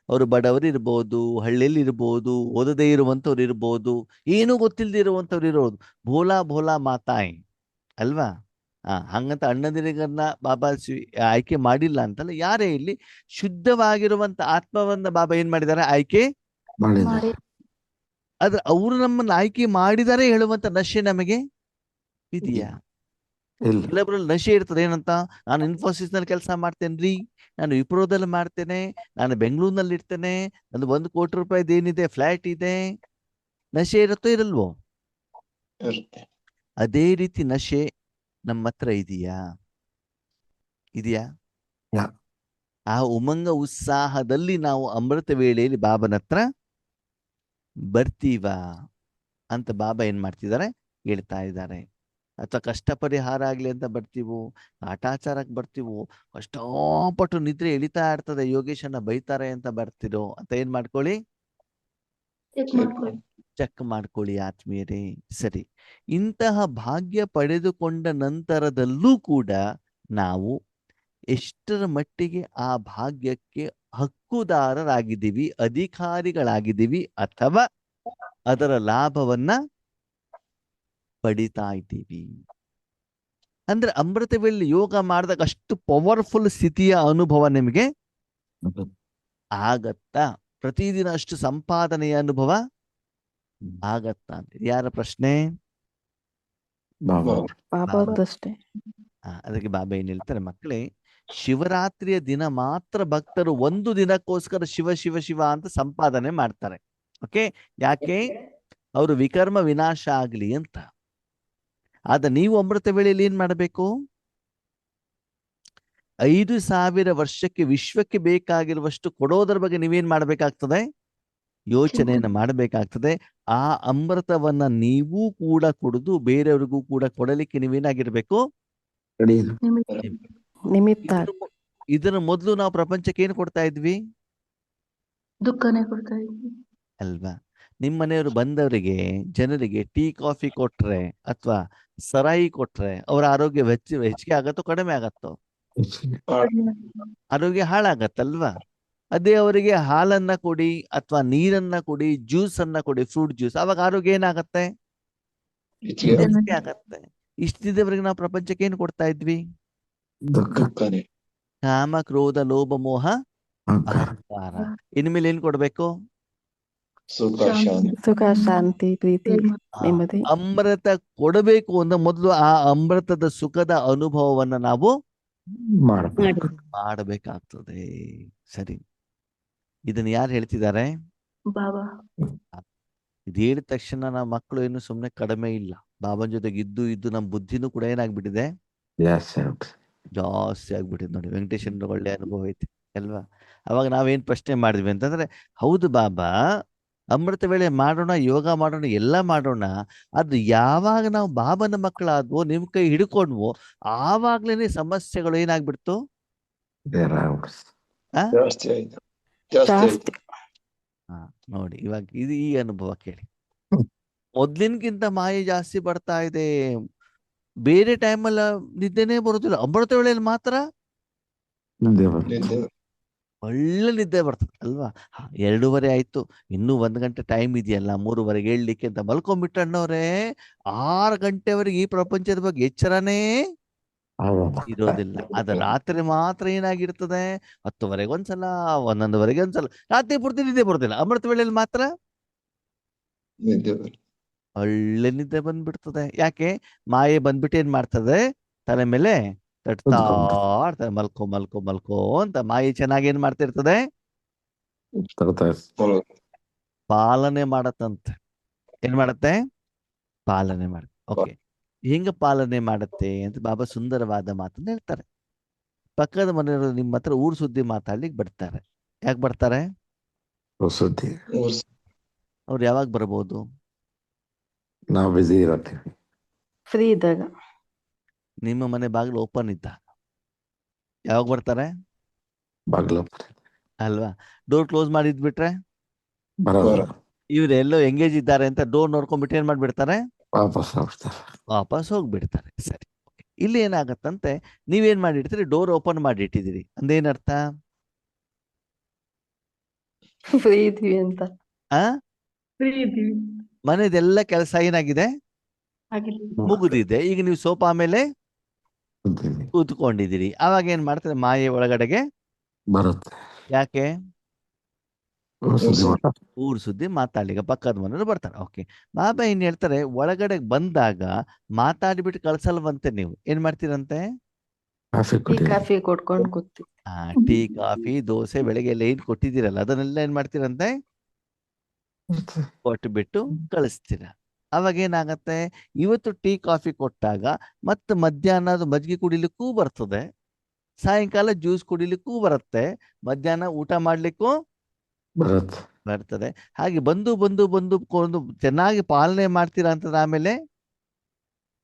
ಅವರು ಬಡವರು ಇರ್ಬೋದು, ಹಳ್ಳಿಯಲ್ಲಿ ಇರ್ಬೋದು, ಓದದೇ ಇರುವಂತವ್ರು ಇರ್ಬೋದು, ಏನೂ ಗೊತ್ತಿಲ್ಲದೆ ಇರುವಂತವ್ರು ಇರೋದು. ಭೋಲಾ ಭೋಲಾ ಮಾತಾಯಿ ಅಲ್ವಾ? ಹಂಗಂತ ಅಣ್ಣದಿರಿಗನ್ನ ಬಾಬಾ ಆಯ್ಕೆ ಮಾಡಿಲ್ಲ ಅಂತಲ್ಲ. ಯಾರೇ ಇಲ್ಲಿ ಶುದ್ಧವಾಗಿರುವಂತ ಆತ್ಮವನ್ನ ಬಾಬಾ ಏನ್ ಮಾಡಿದ್ದಾರೆ? ಆಯ್ಕೆ ಮಾಡಿದ್ದಾರೆ. ಆದ್ರೆ ಅವರು ನಮ್ಮನ್ನ ಆಯ್ಕೆ ಮಾಡಿದಾರೆ ಹೇಳುವಂತ ನಶೆ ನಮಗೆ ಇದೆಯಾ? ಇಲ್ಲ. ಕೆಲವರಲ್ಲಿ ನಶೆ ಇರ್ತದೆ. ಏನಂತ? ನಾನು ಇನ್ಫೋಸಿಸ್ ನಲ್ಲಿ ಕೆಲಸ ಮಾಡ್ತೇನ್ರಿ, ನಾನು ವಿಪ್ರೋದಲ್ಲಿ ಮಾಡ್ತೇನೆ, ನಾನು ಬೆಂಗಳೂರಿನಲ್ಲಿ ಇರ್ತೇನೆ, ನಂದು 1 ಕೋಟಿ ರೂಪಾಯಿದು ಏನಿದೆ ಫ್ಲಾಟ್ ಇದೆ. ನಶೆ ಇರುತ್ತೋ ಇರಲ್ವೋ? ಅದೇ ರೀತಿ ನಶೆ ನಮ್ಮ ಹತ್ರ ಇದೆಯಾ? ಆ ಉಮಂಗ ಉತ್ಸಾಹದಲ್ಲಿ ನಾವು ಅಮೃತ ವೇಳೆಯಲ್ಲಿ ಬಾಬನ ಹತ್ರ ಬರ್ತೀವ ಅಂತ ಬಾಬಾ ಏನ್ ಮಾಡ್ತಿದ್ದಾರೆ? ಹೇಳ್ತಾ ಇದ್ದಾರೆ. ಅಥವಾ ಕಷ್ಟ ಪರಿಹಾರ ಆಗ್ಲಿ ಅಂತ ಬರ್ತೀವೋ, ಕಾಟಾಚಾರಕ್ಕೆ ಬರ್ತೀವೋ, ಕಷ್ಟಪಟ್ಟು ನಿದ್ರೆ ಎಳಿತಾ ಇರ್ತದೆ, ಯೋಗೇಶನ್ನ ಬೈತಾರೆ ಅಂತ ಬರ್ತಿರೋ ಅಂತ ಏನ್ ಮಾಡ್ಕೊಳ್ಳಿ? ಚೆಕ್ ಮಾಡ್ಕೊಳ್ಳಿ ಆತ್ಮೀಯರೇ. ಸರಿ, ಇಂತಹ ಭಾಗ್ಯ ಪಡೆದುಕೊಂಡ ನಂತರದಲ್ಲೂ ಕೂಡ ನಾವು ಎಷ್ಟರ ಮಟ್ಟಿಗೆ ಆ ಭಾಗ್ಯಕ್ಕೆ ಹಕ್ಕುದಾರರಾಗಿದ್ದೀವಿ, ಅಧಿಕಾರಿಗಳಾಗಿದ್ದೀವಿ, ಅಥವಾ ಅದರ ಲಾಭವನ್ನ ಪಡಿತಾ ಇದ್ದೀವಿ? ಅಂದ್ರೆ ಅಮೃತ ವೇಳೆ ಯೋಗ ಮಾಡಿದಾಗ ಅಷ್ಟು ಪವರ್ಫುಲ್ ಸ್ಥಿತಿಯ ಅನುಭವ ನಿಮಗೆ ಆಗತ್ತಾ? ಪ್ರತಿದಿನ ಅಷ್ಟು ಸಂಪಾದನೆಯ ಅನುಭವ ಆಗತ್ತಾ ಅಂತ ಯಾರ ಪ್ರಶ್ನೆ? ಬಾಬಾ ಬಾಬಾದಷ್ಟೇ. ಅದಕ್ಕೆ ಬಾಬಾ ಏನ್ ಹೇಳ್ತಾರೆ, ಮಕ್ಕಳೇ, ಶಿವರಾತ್ರಿಯ ದಿನ ಮಾತ್ರ ಭಕ್ತರು ಒಂದು ದಿನಕ್ಕೋಸ್ಕರ ಶಿವ ಶಿವ ಶಿವ ಅಂತ ಸಂಪಾದನೆ ಮಾಡ್ತಾರೆ. ಓಕೆ, ಯಾಕೆ? ಅವರು ವಿಕರ್ಮ ವಿನಾಶ ಆಗ್ಲಿ ಅಂತ. ಆದ ನೀವು ಅಮೃತ ವೇಳೆಯಲ್ಲಿ ಏನ್ ಮಾಡಬೇಕು? 5,000 ವರ್ಷಕ್ಕೆ ವಿಶ್ವಕ್ಕೆ ಬೇಕಾಗಿರುವಷ್ಟು ಕೊಡೋದ್ರ ಬಗ್ಗೆ ನೀವೇನ್ ಮಾಡ್ಬೇಕಾಗ್ತದೆ? ಯೋಚನೆಯನ್ನ ಮಾಡಬೇಕಾಗ್ತದೆ. ಆ ಅಮೃತವನ್ನ ನೀವು ಕೂಡ ಕುಡಿದು ಬೇರೆಯವ್ರಿಗೂ ಕೂಡ ಕೊಡಲಿಕ್ಕೆ ನೀವೇನಾಗಿರ್ಬೇಕು? ನಿಮಿತ್ತ ಇದರ ಮೊದಲು ನಾವು ಪ್ರಪಂಚಕ್ಕೆ ಏನು ಕೊಡ್ತಾ ಇದ್ವಿ? ದುಃಖನೇ ಕೊಡ್ತಾ ಇದ್ವಿ ಅಲ್ವಾ? ನಿಮ್ಮ ಮನೆಯವರು ಬಂದವರಿಗೆ, ಜನರಿಗೆ ಟೀ ಕಾಫಿ ಕೊಟ್ರೆ ಅಥವಾ ಸರಾಯಿ ಕೊಟ್ರೆ ಅವರ ಆರೋಗ್ಯ ಹೆಚ್ಚಿಗೆ ಆಗತ್ತೋ ಕಡಿಮೆ ಆಗತ್ತೋ? ಆರೋಗ್ಯ ಹಾಳಾಗತ್ತಲ್ವಾ? ಅದೇ ಅವರಿಗೆ ಹಾಲನ್ನ ಕೊಡಿ ಅಥವಾ ನೀರನ್ನ ಕೊಡಿ, ಜ್ಯೂಸ್ ಅನ್ನ ಕೊಡಿ, ಫ್ರೂಟ್ ಜ್ಯೂಸ್, ಅವಾಗ ಆರೋಗ್ಯ ಏನಾಗತ್ತೆ? ಹೆಚ್ಚಿಗೆ ಆಗತ್ತೆ. ಇಷ್ಟಿದವರೆಗೆ ನಾವು ಪ್ರಪಂಚಕ್ಕೆ ಏನು ಕೊಡ್ತಾ ಇದ್ವಿ? ದುಃಖನೇ. ಕಾಮ ಕ್ರೋಧ ಲೋಭ ಮೋಹ ಅಹಂಕಾರ. ಇನ್ಮೇಲೆ ಏನ್ ಕೊಡ್ಬೇಕು? ಸುಖ ಶಾಂತಿ. ಸುಖ ಶಾಂತಿ ಪ್ರೀತಿ ನೆಮ್ಮದಿ. ಅಮೃತ ಕೊಡಬೇಕು ಅಂದ್ರೆ ಮೊದಲು ಆ ಅಮೃತದ ಸುಖದ ಅನುಭವವನ್ನ ನಾವು ಮಾಡಬೇಕಾಗ್ತದೆ. ಸರಿ, ಇದನ್ನ ಯಾರು ಹೇಳ್ತಿದ್ದಾರೆ? ಬಾಬಾ. ಇದು ಹೇಳಿದ ತಕ್ಷಣ ನಮ್ಮ ಮಕ್ಕಳು ಏನು ಸುಮ್ಮನೆ ಕಡಿಮೆ ಇಲ್ಲ. ಬಾಬನ್ ಜೊತೆಗೆ ಇದ್ದು ಇದ್ದು ನಮ್ಮ ಬುದ್ಧಿನೂ ಕೂಡ ಏನಾಗ್ಬಿಟ್ಟಿದೆ? ಜಾಸ್ತಿ ಆಗ್ಬಿಟ್ಟಿದೆ. ನೋಡಿ, ವೆಂಕಟೇಶನ್ ಒಳ್ಳೆ ಅನುಭವ ಐತಿ ಅಲ್ವಾ? ಅವಾಗ ನಾವೇನ್ ಪ್ರಶ್ನೆ ಮಾಡಿದ್ವಿ ಅಂತಂದ್ರೆ, ಹೌದು ಬಾಬಾ, ಅಮೃತ ವೇಳೆ ಮಾಡೋಣ, ಯೋಗ ಮಾಡೋಣ, ಎಲ್ಲ ಮಾಡೋಣ. ಅದು ಯಾವಾಗ ನಾವು ಬಾಬನ ಮಕ್ಕಳಾದ್ವೋ, ನಿಮ್ ಕೈ ಹಿಡ್ಕೊಂಡ್ವೋ, ಆವಾಗ್ಲೇನೆ ಸಮಸ್ಯೆಗಳು ಏನಾಗ್ಬಿಡ್ತು? ಜಾಸ್ತಿ ಆಯ್ತು. ಜಾಸ್ತಿ ಆಯ್ತು. ನೋಡಿ, ಇವಾಗ ಇದು ಈ ಅನುಭವ ಕೇಳಿ. ಮೊದ್ಲಿನ್ಗಿಂತ ಮಾಯೆ ಜಾಸ್ತಿ ಬರ್ತಾ ಇದೆ. ಬೇರೆ ಟೈಮಲ್ಲ ನಿದ್ದೆನೇ ಬರುದಿಲ್ಲ, ಅಮೃತ ವೇಳೆಯಲ್ಲಿ ಮಾತ್ರ ನಿದ್ದೆ. ಒಳ್ಳೆ ನಿದ್ದೆ ಬರ್ತದೆ ಅಲ್ವಾ? 2:30 ಆಯ್ತು, ಇನ್ನೂ 1 ಗಂಟೆ ಟೈಮ್ ಇದೆಯಲ್ಲ, 3:30ಗೆ ಏಳ್ಲಿಕ್ಕೆ ಅಂತ ಮಲ್ಕೊಂಡ್ಬಿಟ್ಟಣ್ಣವ್ರೆ. 6 ಗಂಟೆವರೆಗೆ ಈ ಪ್ರಪಂಚದ ಬಗ್ಗೆ ಎಚ್ಚರನೇ ಇರೋದಿಲ್ಲ. ಅದು ರಾತ್ರಿ ಮಾತ್ರ ಏನಾಗಿರ್ತದೆ? 10:30 ಒಂದ್ಸಲ, 11:00 ಒಂದ್ಸಲ, ರಾತ್ರಿ ಪೂರ್ತಿ ನಿದ್ದೆ ಬರೋದಿಲ್ಲ. ಅಮೃತ ವೇಳೆಯಲ್ಲಿ ಮಾತ್ರ ನಿದ್ದೆ. ಒಳ್ಳೆ ನಿದ್ದೆ ಬಂದ್ಬಿಡ್ತದೆ. ಯಾಕೆ? ಮಾಯೆ ಬಂದ್ಬಿಟ್ಟು ಏನ್ ಮಾಡ್ತದೆ? ತಲೆ ಮೇಲೆ ತಟ್ತಾ ಇರ್ತದೆ, ಮಲ್ಕೋ ಮಲ್ಕೋ ಮಲ್ಕೋ ಅಂತ. ಮಾಯೆ ಚೆನ್ನಾಗಿ ಏನ್ ಮಾಡ್ತಿರ್ತದೆ? ಪಾಲನೆ ಮಾಡತ್ತಂತೆ. ಏನ್ ಮಾಡತ್ತೆ? ಪಾಲನೆ ಮಾಡುತ್ತೆ. ಓಕೆ, ಹೆಂಗ ಪಾಲನೆ ಮಾಡತ್ತೆ ಅಂತ ಬಾಬಾ ಸುಂದರವಾದ ಮಾತನ್ನ ಹೇಳ್ತಾರೆ. ಪಕ್ಕದ ಮನೆಯವರು ನಿಮ್ಮ ಹತ್ರ ಊರ್ ಸುದ್ದಿ ಮಾತಾಡ್ಲಿಕ್ಕೆ ಬರ್ತಾರೆ. ಯಾಕೆ ಬರ್ತಾರೆ? ಸುದ್ದಿ. ಅವ್ರು ಯಾವಾಗ ಬರ್ಬೋದು? ನಾವು ಬಿಸಿ ಇರತ್ತೀವಿ. ಫ್ರೀ ಇದ್ದಾಗ. ನಿಮ್ಮ ಮನೆ ಬಾಗಿಲು ಓಪನ್ ಇದ್ದಾಗ. ಯಾವಾಗ ಬರ್ತಾರೆ? ಬಾಗ್ಲ ಅಲ್ವಾ? ಡೋರ್ ಕ್ಲೋಸ್ ಮಾಡಿದ್ಬಿಟ್ರೆ ಬರೋಲ್ಲ, ಇವ್ರೆಲ್ಲೋ ಎಂಗೇಜ್ ಇದ್ದಾರೆ ಅಂತ ಡೋರ್ ನೋಡ್ಕೊಂಡ್ಬಿಟ್ಟು ಏನ್ ಮಾಡ್ಬಿಡ್ತಾರೆ? ವಾಪಸ್ ಹೋಗ್ಬಿಡ್ತಾರೆ. ಸರಿ, ಇಲ್ಲಿ ಏನಾಗತ್ತಂತೆ, ನೀವೇನ್ ಮಾಡಿರ್ತೀರಿ? ಡೋರ್ ಓಪನ್ ಮಾಡಿ ಇಟ್ಟಿದ್ದೀರಿ ಅಂದೇನರ್ಥ? ಫ್ರೀ ಇದೀವಿ ಅಂತ. ಫ್ರೀ ಇದೀವಿ. ಮನೆದೆಲ್ಲ ಕೆಲಸ ಏನಾಗಿದೆ? ಮುಗಿದಿದೆ. ಈಗ ನೀವು ಸೋಫಾ ಮೇಲೆ ಕೂತ್ಕೊಂಡಿದ್ದೀರಿ. ಅವಾಗ ಏನ್ ಮಾಡ್ತಾರೆ? ಮಾಯೆ ಒಳಗಡೆಗೆ ಬರುತ್ತೆ. ಯಾಕೆ? ಸುದ್ದಿ ಊರ್ ಸುದ್ದಿ ಮಾತಾಡ್ಲಿಕ್ಕೆ ಪಕ್ಕದ ಮನೆಯವರು ಬರ್ತಾರೆ. ಓಕೆ, ಬಾಬಾ ಏನ್ ಹೇಳ್ತಾರೆ? ಒಳಗಡೆ ಬಂದಾಗ ಮಾತಾಡ್ಬಿಟ್ಟು ಕಳ್ಸಲ್ವಂತೆ. ನೀವು ಏನ್ ಮಾಡ್ತೀರಂತೆ? ಕಾಫಿ ಕೊಟ್ಕೊಂಡು ಕೂತಿ. ಟೀ ಕಾಫಿ ದೋಸೆ ಬೆಳಗ್ಗೆ ಎಲ್ಲ ಏನ್ ಕೊಟ್ಟಿದ್ದೀರಲ್ಲ ಅದನ್ನೆಲ್ಲ ಏನ್ ಮಾಡ್ತೀರಂತೆ? ಕೊಟ್ಬಿಟ್ಟು ಕಳಿಸ್ತೀರ. ಅವಾಗ ಏನಾಗತ್ತೆ? ಇವತ್ತು ಟೀ ಕಾಫಿ ಕೊಟ್ಟಾಗ ಮತ್ತೆ ಮಧ್ಯಾಹ್ನ ಮಜ್ಜಿಗೆ ಕುಡಿಲಿಕ್ಕೂ ಬರ್ತದೆ, ಸಾಯಂಕಾಲ ಜ್ಯೂಸ್ ಕುಡಿಲಿಕ್ಕೂ ಬರುತ್ತೆ, ಮಧ್ಯಾಹ್ನ ಊಟ ಮಾಡ್ಲಿಕ್ಕೂ ಬರ್ತದೆ. ಹಾಗೆ ಬಂದು ಬಂದು ಬಂದು ಕೊಂಡು ಚೆನ್ನಾಗಿ ಪಾಲನೆ ಮಾಡ್ತೀರಾ ಅಂತಂದ್ರೆ ಆಮೇಲೆ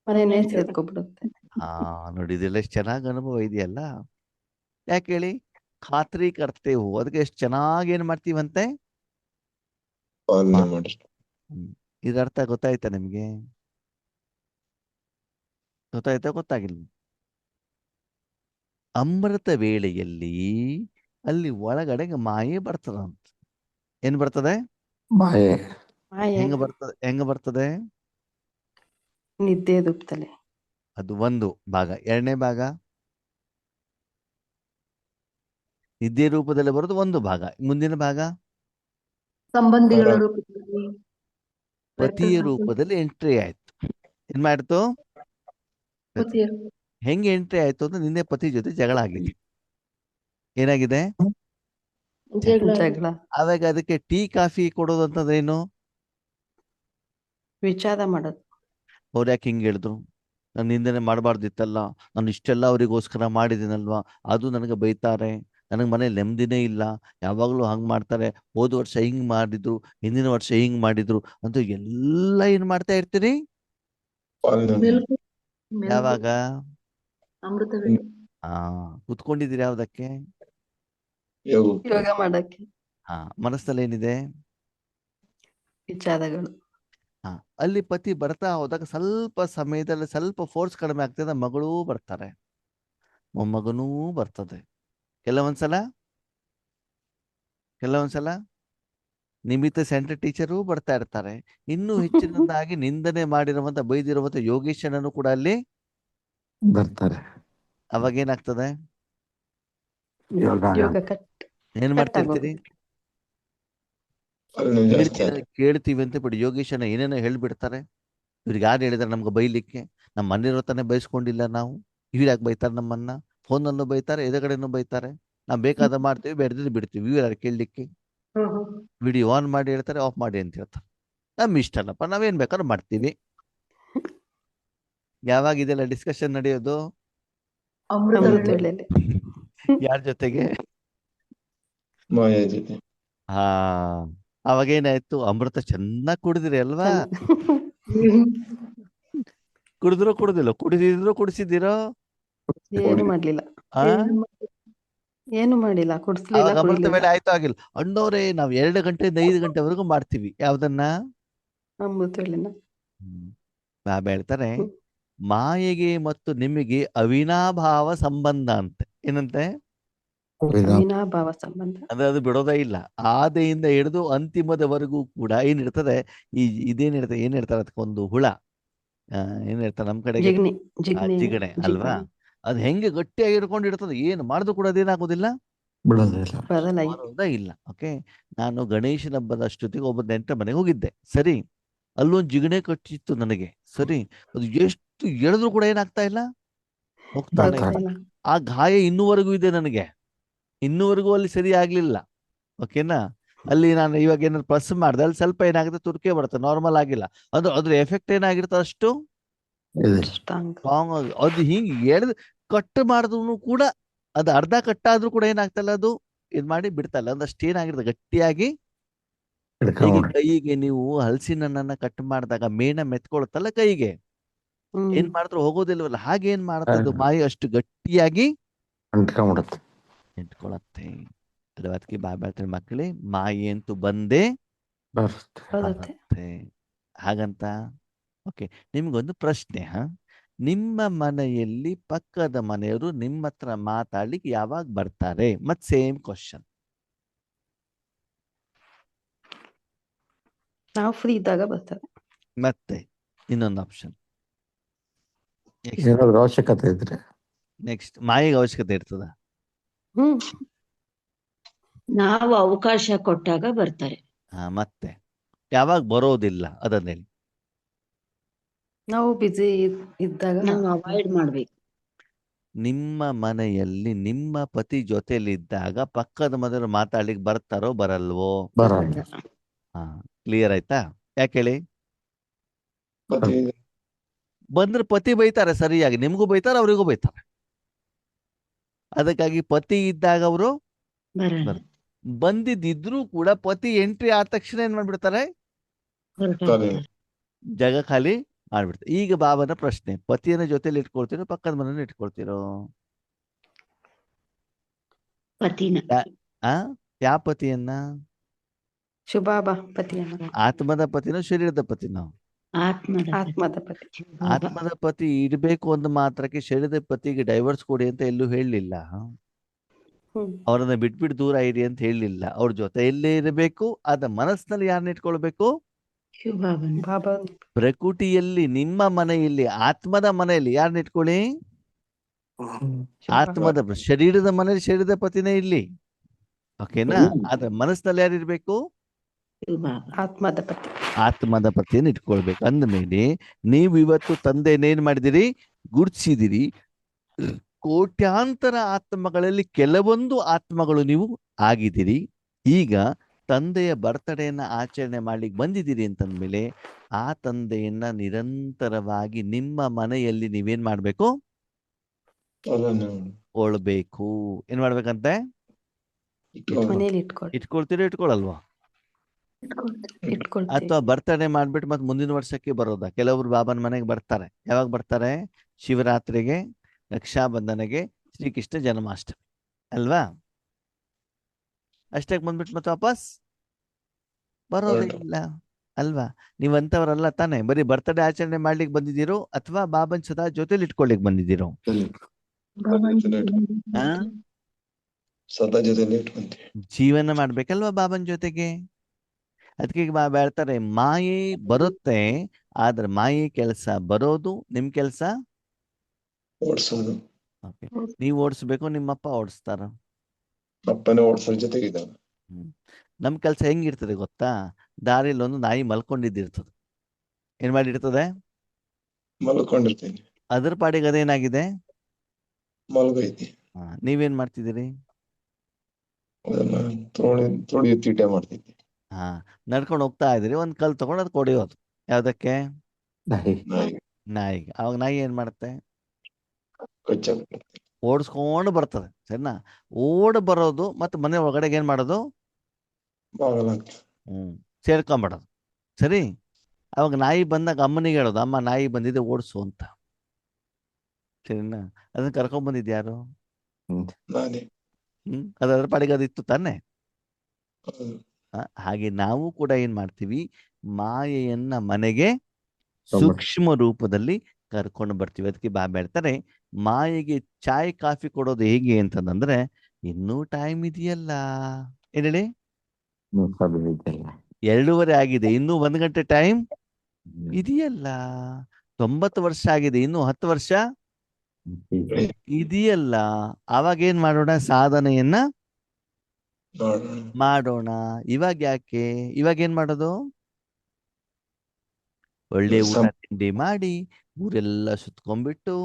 ಮನೆನೇ ಸೇರ್ಕೊಬಿಡುತ್ತೆ. ನೋಡಿ, ಇದೆಲ್ಲ ಎಷ್ಟು ಚೆನ್ನಾಗಿ ಅನುಭವ ಇದೆಯಲ್ಲ. ಯಾಕೆ ಹೇಳಿ? ಖಾತ್ರಿ ಕರ್ತೇವು. ಅದಕ್ಕೆ ಎಷ್ಟು ಚೆನ್ನಾಗಿ ಏನ್ ಮಾಡ್ತೀವಂತೆ? ಪಾಲನೆ ಮಾಡಿ. ಇದ್ರ ಅರ್ಥ ಗೊತ್ತಾಯ್ತಾ ನಿಮ್ಗೆ? ಗೊತ್ತಾಯ್ತಾ? ಗೊತ್ತಾಗಿಲ್ಲ? ಅಮೃತ ವೇಳೆಯಲ್ಲಿ ಅಲ್ಲಿ ಒಳಗಡೆ ಮಾಯೆ ಬರ್ತದಂತ. ಏನ್ ಬರ್ತದೆ? ಮಾಯೆ. ಹೆಂಗ ಬರ್ತದೆ? ಹೆಂಗ ಬರ್ತದೆ? ನಿದ್ದೆ ದುಪ್ತಲೆ. ಅದು ಒಂದು ಭಾಗ. ಎರಡನೇ ಭಾಗ ನಿದ್ದೆ ರೂಪದಲ್ಲಿ ಬರೋದು ಒಂದು ಭಾಗ. ಮುಂದಿನ ಭಾಗ ಸಂಬಂಧಿಗಳ ಪರ. ರೂಪದಲ್ಲಿ ಪತಿಯ ರೂಪದಲ್ಲಿ ಎಂಟ್ರಿ ಆಯ್ತು. ಏನ್ ಮಾಡ್ತು? ಪತಿಯ ಹೆಂಗೆ ಎಂಟ್ರಿ ಆಯ್ತು ಅಂದ್ರೆ ನಿನ್ನೆ ಪತಿ ಜೊತೆ ಜಗಳ ಆಗಿದೆ. ಏನಾಗಿದೆ? ಜಗಳ ಜಗಳ, ಆವಾಗ ಅದಕ್ಕೆ ಟೀ ಕಾಫಿ ಕೊಡೋದು ಅಂತಂದ್ರೇನು? ವಿಚಾರ ಮಾಡೋದು. ಅವ್ರು ಯಾಕೆ ಹಿಂಗೆ ಹೇಳಿದ್ರು, ನಾನು ನಿಂದನೆ ಮಾಡಬಾರ್ದಿತ್ತಲ್ಲ, ನಾನು ಇಷ್ಟೆಲ್ಲ ಅವರಿಗೋಸ್ಕರ ಮಾಡಿದ್ದೀನಲ್ವಾ, ಅದು ನನಗೆ ಬೈತಾರೆ, ನನಗೆ ಮನೇಲಿ ನೆಮ್ಮದಿನೇ ಇಲ್ಲ, ಯಾವಾಗಲೂ ಹಂಗೆ ಮಾಡ್ತಾರೆ, ಹೋದ ವರ್ಷ ಹಿಂಗೆ ಮಾಡಿದ್ರು, ಹಿಂದಿನ ವರ್ಷ ಹಿಂಗೆ ಮಾಡಿದ್ರು ಅಂತ ಎಲ್ಲ ಏನು ಮಾಡ್ತಾ ಇರ್ತೀರಿ? ಪಾಲನೆ ಮೆಲುಕು ಯಾವಾಗ? ಅಮೃತ ವೇಳೆ ಕುತ್ಕೊಂಡಿದ್ದೀರಿ ಯಾವ್ದಕ್ಕೆ? ಯೋಗ ಯೋಗ ಮಾಡಕ್ಕೆ ಮನಸ್ಸಲ್ಲಿ ಏನಿದೆ? ವಿಚಾರಗಳು. ಅಲ್ಲಿ ಪತಿ ಬರ್ತಾ ಹೋದಾಗ ಸ್ವಲ್ಪ ಸಮಯದಲ್ಲಿ ಸ್ವಲ್ಪ ಫೋರ್ಸ್ ಕಡಿಮೆ ಆಗ್ತದೆ, ಮಗಳೂ ಬರ್ತಾರೆ, ಮೊಮ್ಮಗನೂ ಬರ್ತದೆ. ಕೆಲವೊಂದ್ಸಲ ನಿಮಿತ್ತ ಸೆಂಟರ್ ಟೀಚರು ಬರ್ತಾ ಇರ್ತಾರೆ. ಇನ್ನೂ ಹೆಚ್ಚಿನದಾಗಿ ನಿಂದನೆ ಮಾಡಿರುವಂತ ಬೈದಿರುವಂತ ಯೋಗೇಶನನ್ನು ಕೂಡ ಅಲ್ಲಿ ಬರ್ತಾರೆ. ಅವಾಗ ಏನಾಗ್ತದೆ? ಯೋಗ ಯೋಗ ಕಟ್ ಏನ್ ಮಾಡ್ತಿರ್ತೀರಿ? ಪಾಲನೆ ಜಾಸ್ತಿ ಆಯ್ತು. ಕೇಳ್ತೀವಿ ಅಂತ ಬಿಡಿ, ಯೋಗೇಶನ ಏನೇನೋ ಹೇಳ್ಬಿಡ್ತಾರೆ. ಇವ್ರಿಗೆ ಯಾರು ಹೇಳಿದಾರೆ ನಮ್ಗೆ ಬೈಲಿಕ್ಕೆ? ನಮ್ಮ ಮನೆಯವ್ರ ತಾನೇ ಬೈಸ್ಕೊಂಡಿಲ್ಲ ನಾವು, ಇವ್ರು ಯಾಕೆ ಬೈತಾರೆ ನಮ್ಮನ್ನ? ಫೋನಲ್ಲೂ ಬೈತಾರೆ, ಎದುರುಗಡೆನೂ ಬೈತಾರೆ. ನಾವು ಬೇಕಾದ ಮಾಡ್ತೀವಿ, ಬೇಡದಿದ್ದು ಬಿಡ್ತೀವಿ. ಇವ್ರು ಯಾರು ಕೇಳಲಿಕ್ಕೆ? ವಿಡಿಯೋ ಆನ್ ಮಾಡಿ ಹೇಳ್ತಾರೆ, ಆಫ್ ಮಾಡಿ ಅಂತ ಹೇಳ್ತಾರೆ. ನಮ್ ಇಷ್ಟಲ್ಲಪ್ಪ, ನಾವೇನ್ ಬೇಕಾದ್ರೂ ಮಾಡ್ತೀವಿ. ಯಾವಾಗ ಇದೆಲ್ಲ ಡಿಸ್ಕಷನ್ ನಡೆಯೋದು? ಅಮೃತ ಅಮೃತ ವೇಳೆ ವೇಳೆಯಲ್ಲಿ. ಯಾರ ಜೊತೆಗೆ? ಮಾಯ ಜೊತೆ. ಅವಾಗ ಏನಾಯ್ತು? ಅಮೃತ ಚೆನ್ನಾಗಿ ಕುಡಿದ್ರಿ ಅಲ್ವಾ? ಕುಡಿದ್ರೋ ಕುಡ್ದಿಲ್ಲ? ಕುಡಿಸಿದಿರೋ? ಏನು ಮಾಡ್ಲಿಲ್ಲ, ಆ ಏನು ಮಾಡಿಲ್ಲ, ಕುಡ್ಸ್ಲಿಲ್ಲ, ಅವಾಗ ಅಮೃತ ಕುಡಿಲಿಲ್ಲ. ವೇಳೆ ಆಯ್ತು ಆಗಿಲ್ಲ? ಅಣ್ಣವ್ರೆ, ನಾವ್ 2 ಗಂಟೆಯಿಂದ 5 ಗಂಟೆವರೆಗೂ ಮಾಡ್ತೀವಿ. ಯಾವ್ದನ್ನ? ಅಮೃತ ವೇಳೆನ. ಬಾಬಾ ಹೇಳ್ತಾರೆ, ಮಾಯೆಗೆ ಮತ್ತು ನಿಮಗೆ ಅವಿನಾಭಾವ ಸಂಬಂಧ ಅಂತೆ. ಏನಂತೆ? ಅವಿನಾಭಾವ ಸಂಬಂಧ. ಅಂದ್ರೆ ಅದು ಬಿಡೋದೇ ಇಲ್ಲ. ಆದಿಯಿಂದ ಹಿಡಿದು ಅಂತಿಮದವರೆಗೂ ಕೂಡ ಏನಿರ್ತದೆ? ಇದೇನಿರ್ತದೆ, ಏನ್ ಹೇಳ್ತಾರೆ ಅದಕ್ಕೊಂದು ಹುಳ, ಏನ್ ಹೇಳ್ತಾರೆ ನಮ್ ಕಡೆಗೆ? ಜಿಗಣಿ, ಜಿಗಣಿ, ಜಿಗಣೆ ಅಲ್ವಾ? ಅದು ಹೆಂಗೆ ಗಟ್ಟಿಯಾಗಿ ಹಿಡ್ಕೊಂಡು ಇರ್ತದೆ, ಏನು ಮಾಡಿದ್ರು ಕೂಡ ಅದೇನಾಗೋದಿಲ್ಲ, ಬಿಡೋದಿಲ್ಲ. ಬರಲ್ಲ. ಬರೋದೇ ಇಲ್ಲ. ಓಕೆ, ನಾನು ಗಣೇಶನ ಹಬ್ಬದ ಅಷ್ಟೊತ್ತಿಗೆ ಒಬ್ಬ ನೆಂಟರ ಮನೆಗೆ ಹೋಗಿದ್ದೆ. ಸರಿ, ಅಲ್ಲೊಂದು ಜಿಗಣೆ ಕಟ್ಟಿತ್ತು ನನಗೆ. ಸರಿ, ಅದು ಎಷ್ಟು ಎಳೆದ್ರು ಕೂಡ ಏನಾಗ್ತಾ ಇಲ್ಲ, ಹೋಗ್ತಾನೆ ಹೋಗ್ತಾ ಇಲ್ಲ. ಇಲ್ಲ. ಆ ಗಾಯ ಇನ್ನೂವರೆಗೂ ಇದೆ ನನಗೆ, ಇನ್ನೂವರೆಗೂ ಅಲ್ಲಿ ಸರಿ ಆಗ್ಲಿಲ್ಲ. ಓಕೆನಾ? ಅಲ್ಲಿ ನಾನು ಇವಾಗ ಏನಾದ್ರು ಪ್ಲಸ್ ಮಾಡಿದೆ, ಅಲ್ಲಿ ಸ್ವಲ್ಪ ಏನಾಗುತ್ತೆ, ತುರ್ಕೆ ಬರುತ್ತೆ, ನಾರ್ಮಲ್ ಆಗಿಲ್ಲ. ಅದ್ರ ಎಫೆಕ್ಟ್ ಏನಾಗಿರುತ್ತೆ ಅಷ್ಟು ಇದೆ. ಸ್ಟ್ರಾಂಗ್. ಸ್ಟ್ರಾಂಗ್ ಆಗಿ. ಅದು ಹಿಂಗೆ ಎಳೆದು ಕಟ್ ಮಾಡಿದ್ರು ಕೂಡ, ಅದು ಅರ್ಧ ಕಟ್ಟಾದ್ರೂ ಕೂಡ ಏನಾಗ್ತಲ್ಲ, ಅದು ಇದ್ ಮಾಡಿ ಬಿಡ್ತಲ್ಲ. ಅದಷ್ಟು ಏನಾಗಿರುತ್ತೆ, ಗಟ್ಟಿಯಾಗಿ. ಹೇಗೆ ಹಿಡ್ಕೊಂಡ್ಬಿಡ್ರಿ. ಕೈಗೆ ನೀವು ಹಲಸಿನ ಹಣ್ಣನ್ನ ಕಟ್ ಮಾಡಿದಾಗ ಮೇಣ ಮೆತ್ಕೊಳುತ್ತಲ್ಲ ಕೈಗೆ, ಏನ್ ಮಾಡಿದ್ರು ಹೋಗೋದಿಲ್ವಲ್ಲ, ಹಾಗೆ ಏನ್ ಮಾಡುತ್ತೆ ಅದು ಮಾಯಿ ಅಷ್ಟು ಗಟ್ಟಿಯಾಗಿ ಅಂಟ್ಕೊಂಡ್ಬಿಡುತ್ತೆ. ನಿಂತ್ಕೊಳತ್ತೆ. ಅಲ್ವಾ? ಅದಕ್ಕೆ ಬಾಬಾ ಹೇಳ್ತಾರೆ, ಮಕ್ಕಳೇ, ಮಾಯಿ ಅಂತೂ ಬಂದೇ ಬರುತ್ತೆ. ಬರುತ್ತೆ. ಹಾಗಂತ. ಓಕೆ, ನಿಮ್ಗೊಂದು ಪ್ರಶ್ನೆ. ನಿಮ್ಮ ಮನೆಯಲ್ಲಿ ಪಕ್ಕದ ಮನೆಯವರು ನಿಮ್ಮ ಹತ್ರ ಮಾತಾಡ್ಲಿಕ್ಕೆ ಯಾವಾಗ ಬರ್ತಾರೆ? ಮತ್ ಸೇಮ್ ಕ್ವಶನ್. ನಾವು ಫ್ರೀ ಇದ್ದಾಗ ಬರ್ತಾರೆ. ಮತ್ತೆ ಇನ್ನೊಂದು ಆಪ್ಷನ್. ಏನಾದ್ರು ಅವಶ್ಯಕತೆ ಇದ್ರೆ ನೆಕ್ಸ್ಟ್, ಮಾಯಿಗೆ ಅವಶ್ಯಕತೆ ಇರ್ತದ? ನಾವು ಅವಕಾಶ ಕೊಟ್ಟಾಗ ಬರ್ತಾರೆ. ಮತ್ತೆ ಯಾವಾಗ ಬರೋದಿಲ್ಲ ಅದನ್ನೇಳಿ. ನಾವು ಬಿಜಿ ಇದ್ದಾಗ ನಾವು ಅವಾಯ್ಡ್ ಮಾಡ್ಬೇಕು. ನಿಮ್ಮ ಮನೆಯಲ್ಲಿ ನಿಮ್ಮ ಪತಿ ಜೊತೆಲಿದ್ದಾಗ ಪಕ್ಕದ ಮನೆಯವರು ಮಾತಾಡ್ಲಿಕ್ಕೆ ಬರ್ತಾರೋ ಬರಲ್ವೋ? ಬರಲ್ಲ. ಕ್ಲಿಯರ್ ಆಯ್ತಾ? ಯಾಕೆ ಹೇಳಿ? ಪತಿ ಬಂದ್ರೆ ಪತಿ ಬೈತಾರೆ, ಸರಿಯಾಗಿ ನಿಮ್ಗೂ ಬೈತಾರೆ, ಅವರಿಗೂ ಬೈತಾರೆ. ಅದಕ್ಕಾಗಿ ಪತಿ ಇದ್ದಾಗ ಅವರು ಬರಲ್ಲ. ಬಂದಿದ್ದಿದ್ರು ಕೂಡ ಪತಿ ಎಂಟ್ರಿ ಆದ ತಕ್ಷಣ ಏನ್ ಮಾಡ್ಬಿಡ್ತಾರೆ? ಹೊರಟೋಗ್ತಾರೆ. ಜಾಗ ಖಾಲಿ ಮಾಡ್ಬಿಡ್ತಾರೆ. ಈಗ ಬಾಬನ ಪ್ರಶ್ನೆ, ಪತಿಯನ್ನ ಜೊತೆಲಿ ಇಟ್ಕೊಳ್ತೀರೋ ಪಕ್ಕದ ಮನೆಯನ್ನು ಇಟ್ಕೊಳ್ತೀರೋ? ಪತಿನ. ಯಾವ ಪತಿಯನ್ನ? ಶುಭಾಬ ಪತಿಯನ್ನ. ಆತ್ಮದ ಪತಿನೋ ಶರೀರದ ಪತಿನೋ? ಆತ್ಮದ ಪತಿ. ಆತ್ಮದ ಪತಿ ಇರ್ಬೇಕು ಒಂದು ಮಾತ್ರಕ್ಕೆ ಶರೀರದ ಪತಿಗೆ ಡೈವರ್ಸ್ ಕೊಡಿ ಅಂತ ಎಲ್ಲೂ ಹೇಳಲಿಲ್ಲ. ಅವರನ್ನ ಬಿಟ್ಬಿಟ್ಟು ದೂರ ಇರಿ ಅಂತ ಹೇಳಲಿಲ್ಲ. ಅವ್ರ ಜೊತೆಯಲ್ಲೇ ಇರಬೇಕು. ಅದ ಮನಸ್ಸಿನಲ್ಲಿ ಯಾರನ್ನ ಇಟ್ಕೊಳ್ಬೇಕು? ಪ್ರಕೃತಿಯಲ್ಲಿ ನಿಮ್ಮ ಮನೆಯಲ್ಲಿ, ಆತ್ಮದ ಮನೆಯಲ್ಲಿ ಯಾರನ್ನ ಇಟ್ಕೊಳ್ಳಿ? ಆತ್ಮದ. ಶರೀರದ ಮನೆಯಲ್ಲಿ ಶರೀರದ ಪತಿನೇ ಇಲ್ಲಿ. ಓಕೆನಾ? ಆದ್ರೆ ಮನಸ್ಸಿನಲ್ಲಿ ಯಾರಿರ್ಬೇಕು? ಶಿವಬಾಬಾ. ಆತ್ಮದ ಪತಿ. ಆತ್ಮದ ಪತಿಯನ್ನು ಇಟ್ಕೊಳ್ಬೇಕು. ಅಂದಮೇಲೆ ನೀವು ಇವತ್ತು ತಂದೆಯನ್ನೇನ್ ಮಾಡಿದಿರಿ? ಗುರುತಿಸಿದಿರಿ. ಕೋಟ್ಯಾಂತರ ಆತ್ಮಗಳಲ್ಲಿ ಕೆಲವೊಂದು ಆತ್ಮಗಳು ನೀವು ಆಗಿದ್ದೀರಿ. ಈಗ ತಂದೆಯ ಬರ್ತಡೆಯನ್ನ ಆಚರಣೆ ಮಾಡ್ಲಿಕ್ಕೆ ಬಂದಿದ್ದೀರಿ ಅಂತಂದ್ಮೇಲೆ ಆ ತಂದೆಯನ್ನ ನಿರಂತರವಾಗಿ ನಿಮ್ಮ ಮನೆಯಲ್ಲಿ ನೀವೇನ್ ಮಾಡ್ಬೇಕು? ಅದನ್ನು ಒಳ್ಬೇಕು. ಏನ್ ಮಾಡ್ಬೇಕಂತೆ? ಮನೇಲಿ ಇಟ್ಕೊಳ್ಳಿ. ಇಟ್ಕೊಳ್ತೀರಾ ಇಟ್ಕೊಳಲ್ವಾ? ಇಟ್ಕೊಳ್ತೀವಿ. ಅಥವಾ ಬರ್ತಡೇ ಮಾಡ್ಬಿಟ್ಟು ಮತ್ತೆ ಮುಂದಿನ ವರ್ಷಕ್ಕೆ ಬರೋದಾ? ಕೆಲವರು ಬಾಬನ ಮನೆಗೆ ಬರ್ತಾರೆ. ಯಾವಾಗ ಬರ್ತಾರೆ? ಶಿವರಾತ್ರಿಗೆ, ರಕ್ಷಾಬಂಧನೆಗೆ, ಶ್ರೀಕೃಷ್ಣ ಜನ್ಮಾಷ್ಟಮಿ ಅಲ್ವಾ? ಅಷ್ಟಕ್ಕೆ ಬಂದ್ಬಿಟ್ಟು ಮತ್ತೆ ವಾಪಸ್ ಬರೋದೇ ಇಲ್ಲ ಅಲ್ವಾ? ನೀವಂತವರಲ್ಲ ತಾನೆ. ಬರೀ ಬರ್ತಡೇ ಆಚರಣೆ ಮಾಡ್ಲಿಕ್ಕೆ ಬಂದಿದ್ದೀರೋ ಅಥವಾ ಬಾಬನ್ ಸದಾ ಜೊತೆಲಿ ಇಟ್ಕೊಳ್ಲಿಕ್ಕೆ ಬಂದಿದ್ದೀರೋ? ಆ? ಸದಾ ಜೊತೆಲಿ ಇಟ್ಕೊಂತೀವಿ. ಜೀವನ ಮಾಡ್ಬೇಕಲ್ವಾ ಬಾಬನ್ ಜೊತೆಗೆ? ಅದಕ್ಕೆ ಬಾಬಾ ಹೇಳ್ತಾರೆ ಮಾಯೆ ಬರುತ್ತೆ, ಆದ್ರೆ ಮಾಯೆ ಕೆಲಸ ಬರೋದು, ನಿಮ್ ಕೆಲಸ ಓಡಿಸೋದು. ನೀವು ಓಡಿಸ್ಬೇಕು, ನಿಮ್ಮಪ್ಪ ಓಡಿಸ್ತಾರ. ಅಪ್ಪನೇ ಓಡಿಸೋ ಜೊತೆಗಿದ್ದಾನೆ. ನಮ್ ಕೆಲ್ಸ ಹೆಂಗಿರ್ತದೆ ಗೊತ್ತಾ? ದಾರಿಲಿ ಒಂದು ನಾಯಿ ಮಲ್ಕೊಂಡಿದ್ದಿರ್ತದೆ. ಏನ್ ಮಾಡಿರ್ತದೆ? ಮಲ್ಕೊಂಡಿರ್ತೀನಿ. ಅದ್ರ ಪಾಡಿಗೆ ಅದೇನಾಗಿದೆ? ಮಲ್ಗೈತಿ. ನೀವೇನ್ ಮಾಡ್ತಿದ್ದೀರಿ? ಅದನ್ನ ತೊಳಿ ತೀಟೆ ಮಾಡ್ತಿದ್ದೆ. ನಡ್ಕೊಂಡು ಹೋಗ್ತಾ ಇದ್ದೀರಿ, ಒಂದ್ ಕಲ್ ತಗೊಂಡು ಅದು ಕೊಡಿಯೋದು. ಯಾವ್ದಕ್ಕೆ? ನಾಯಿ. ನಾಯಿಗೆ. ಅವಾಗ ನಾಯಿ ಏನ್ ಮಾಡುತ್ತೆ? ಕಚ್ಚಾಕ್ಬಿಡ್ತೀನಿ. ಓಡಿಸ್ಕೊಂಡು ಬರ್ತದೆ. ಸರಿನಾ? ಓಡ್ ಬರೋದು ಮತ್ತೆ ಮನೆ ಒಳಗಡೆಗೆ ಏನ್ ಮಾಡೋದು? ಬಾಗಲಾಗ್ತದೆ. ಸೇರ್ಕೊಂಬಿಡೋದು. ಸರಿ? ಅವಾಗ ನಾಯಿ ಬಂದಾಗ ಅಮ್ಮನಿಗೆ ಹೇಳೋದು, ಅಮ್ಮ ನಾಯಿ ಬಂದಿದೆ ಓಡಿಸು ಅಂತ. ಸರಿನಾ? ಅದನ್ನ ಕರ್ಕೊಂಡ್ ಬಂದಿದ್ಯಾರು? ನಾನೇ. ಅದರ ಪಾಡಿಗೆ ಅದಿತ್ತು ತಾನೆ. ಹೌದು. ಹಾಗೆ ನಾವು ಕೂಡ ಏನ್ ಮಾಡ್ತೀವಿ? ಮಾಯೆಯನ್ನ ಮನೆಗೆ ಸೂಕ್ಷ್ಮ ರೂಪದಲ್ಲಿ ಕರ್ಕೊಂಡು ಬರ್ತೀವಿ. ಅದಕ್ಕೆ ಬಾಬಾ ಹೇಳ್ತಾರೆ ಮಾಯೆಗೆ ಚಾಯ್ ಕಾಫಿ ಕೊಡೋದು ಹೇಗೆ ಅಂತಂದ್ರೆ, ಇನ್ನೂ ಟೈಮ್ ಇದೆಯಲ್ಲ. ಏನ್ ಹೇಳಿ? 2:30 ಆಗಿದೆ, ಇನ್ನೂ 1 ಗಂಟೆ ಟೈಮ್ ಇದೆಯಲ್ಲ. 90 ವರ್ಷ ಆಗಿದೆ, ಇನ್ನೂ 10 ವರ್ಷ ಇದೆಯಲ್ಲ. ಅವಾಗ ಏನ್ ಮಾಡೋಣ? ಸಾಧನೆಯನ್ನ ಮಾಡೋಣ. ಇವಾಗ ಯಾಕೆ? ಇವಾಗ ಏನ್ ಮಾಡೋದು? ಒಳ್ಳೆ ಊಟ ತಿಂಡಿ ಮಾಡಿ, ಊರೆಲ್ಲ ಸುತ್ಕೊಂಡ್ಬಿಟ್ಟು,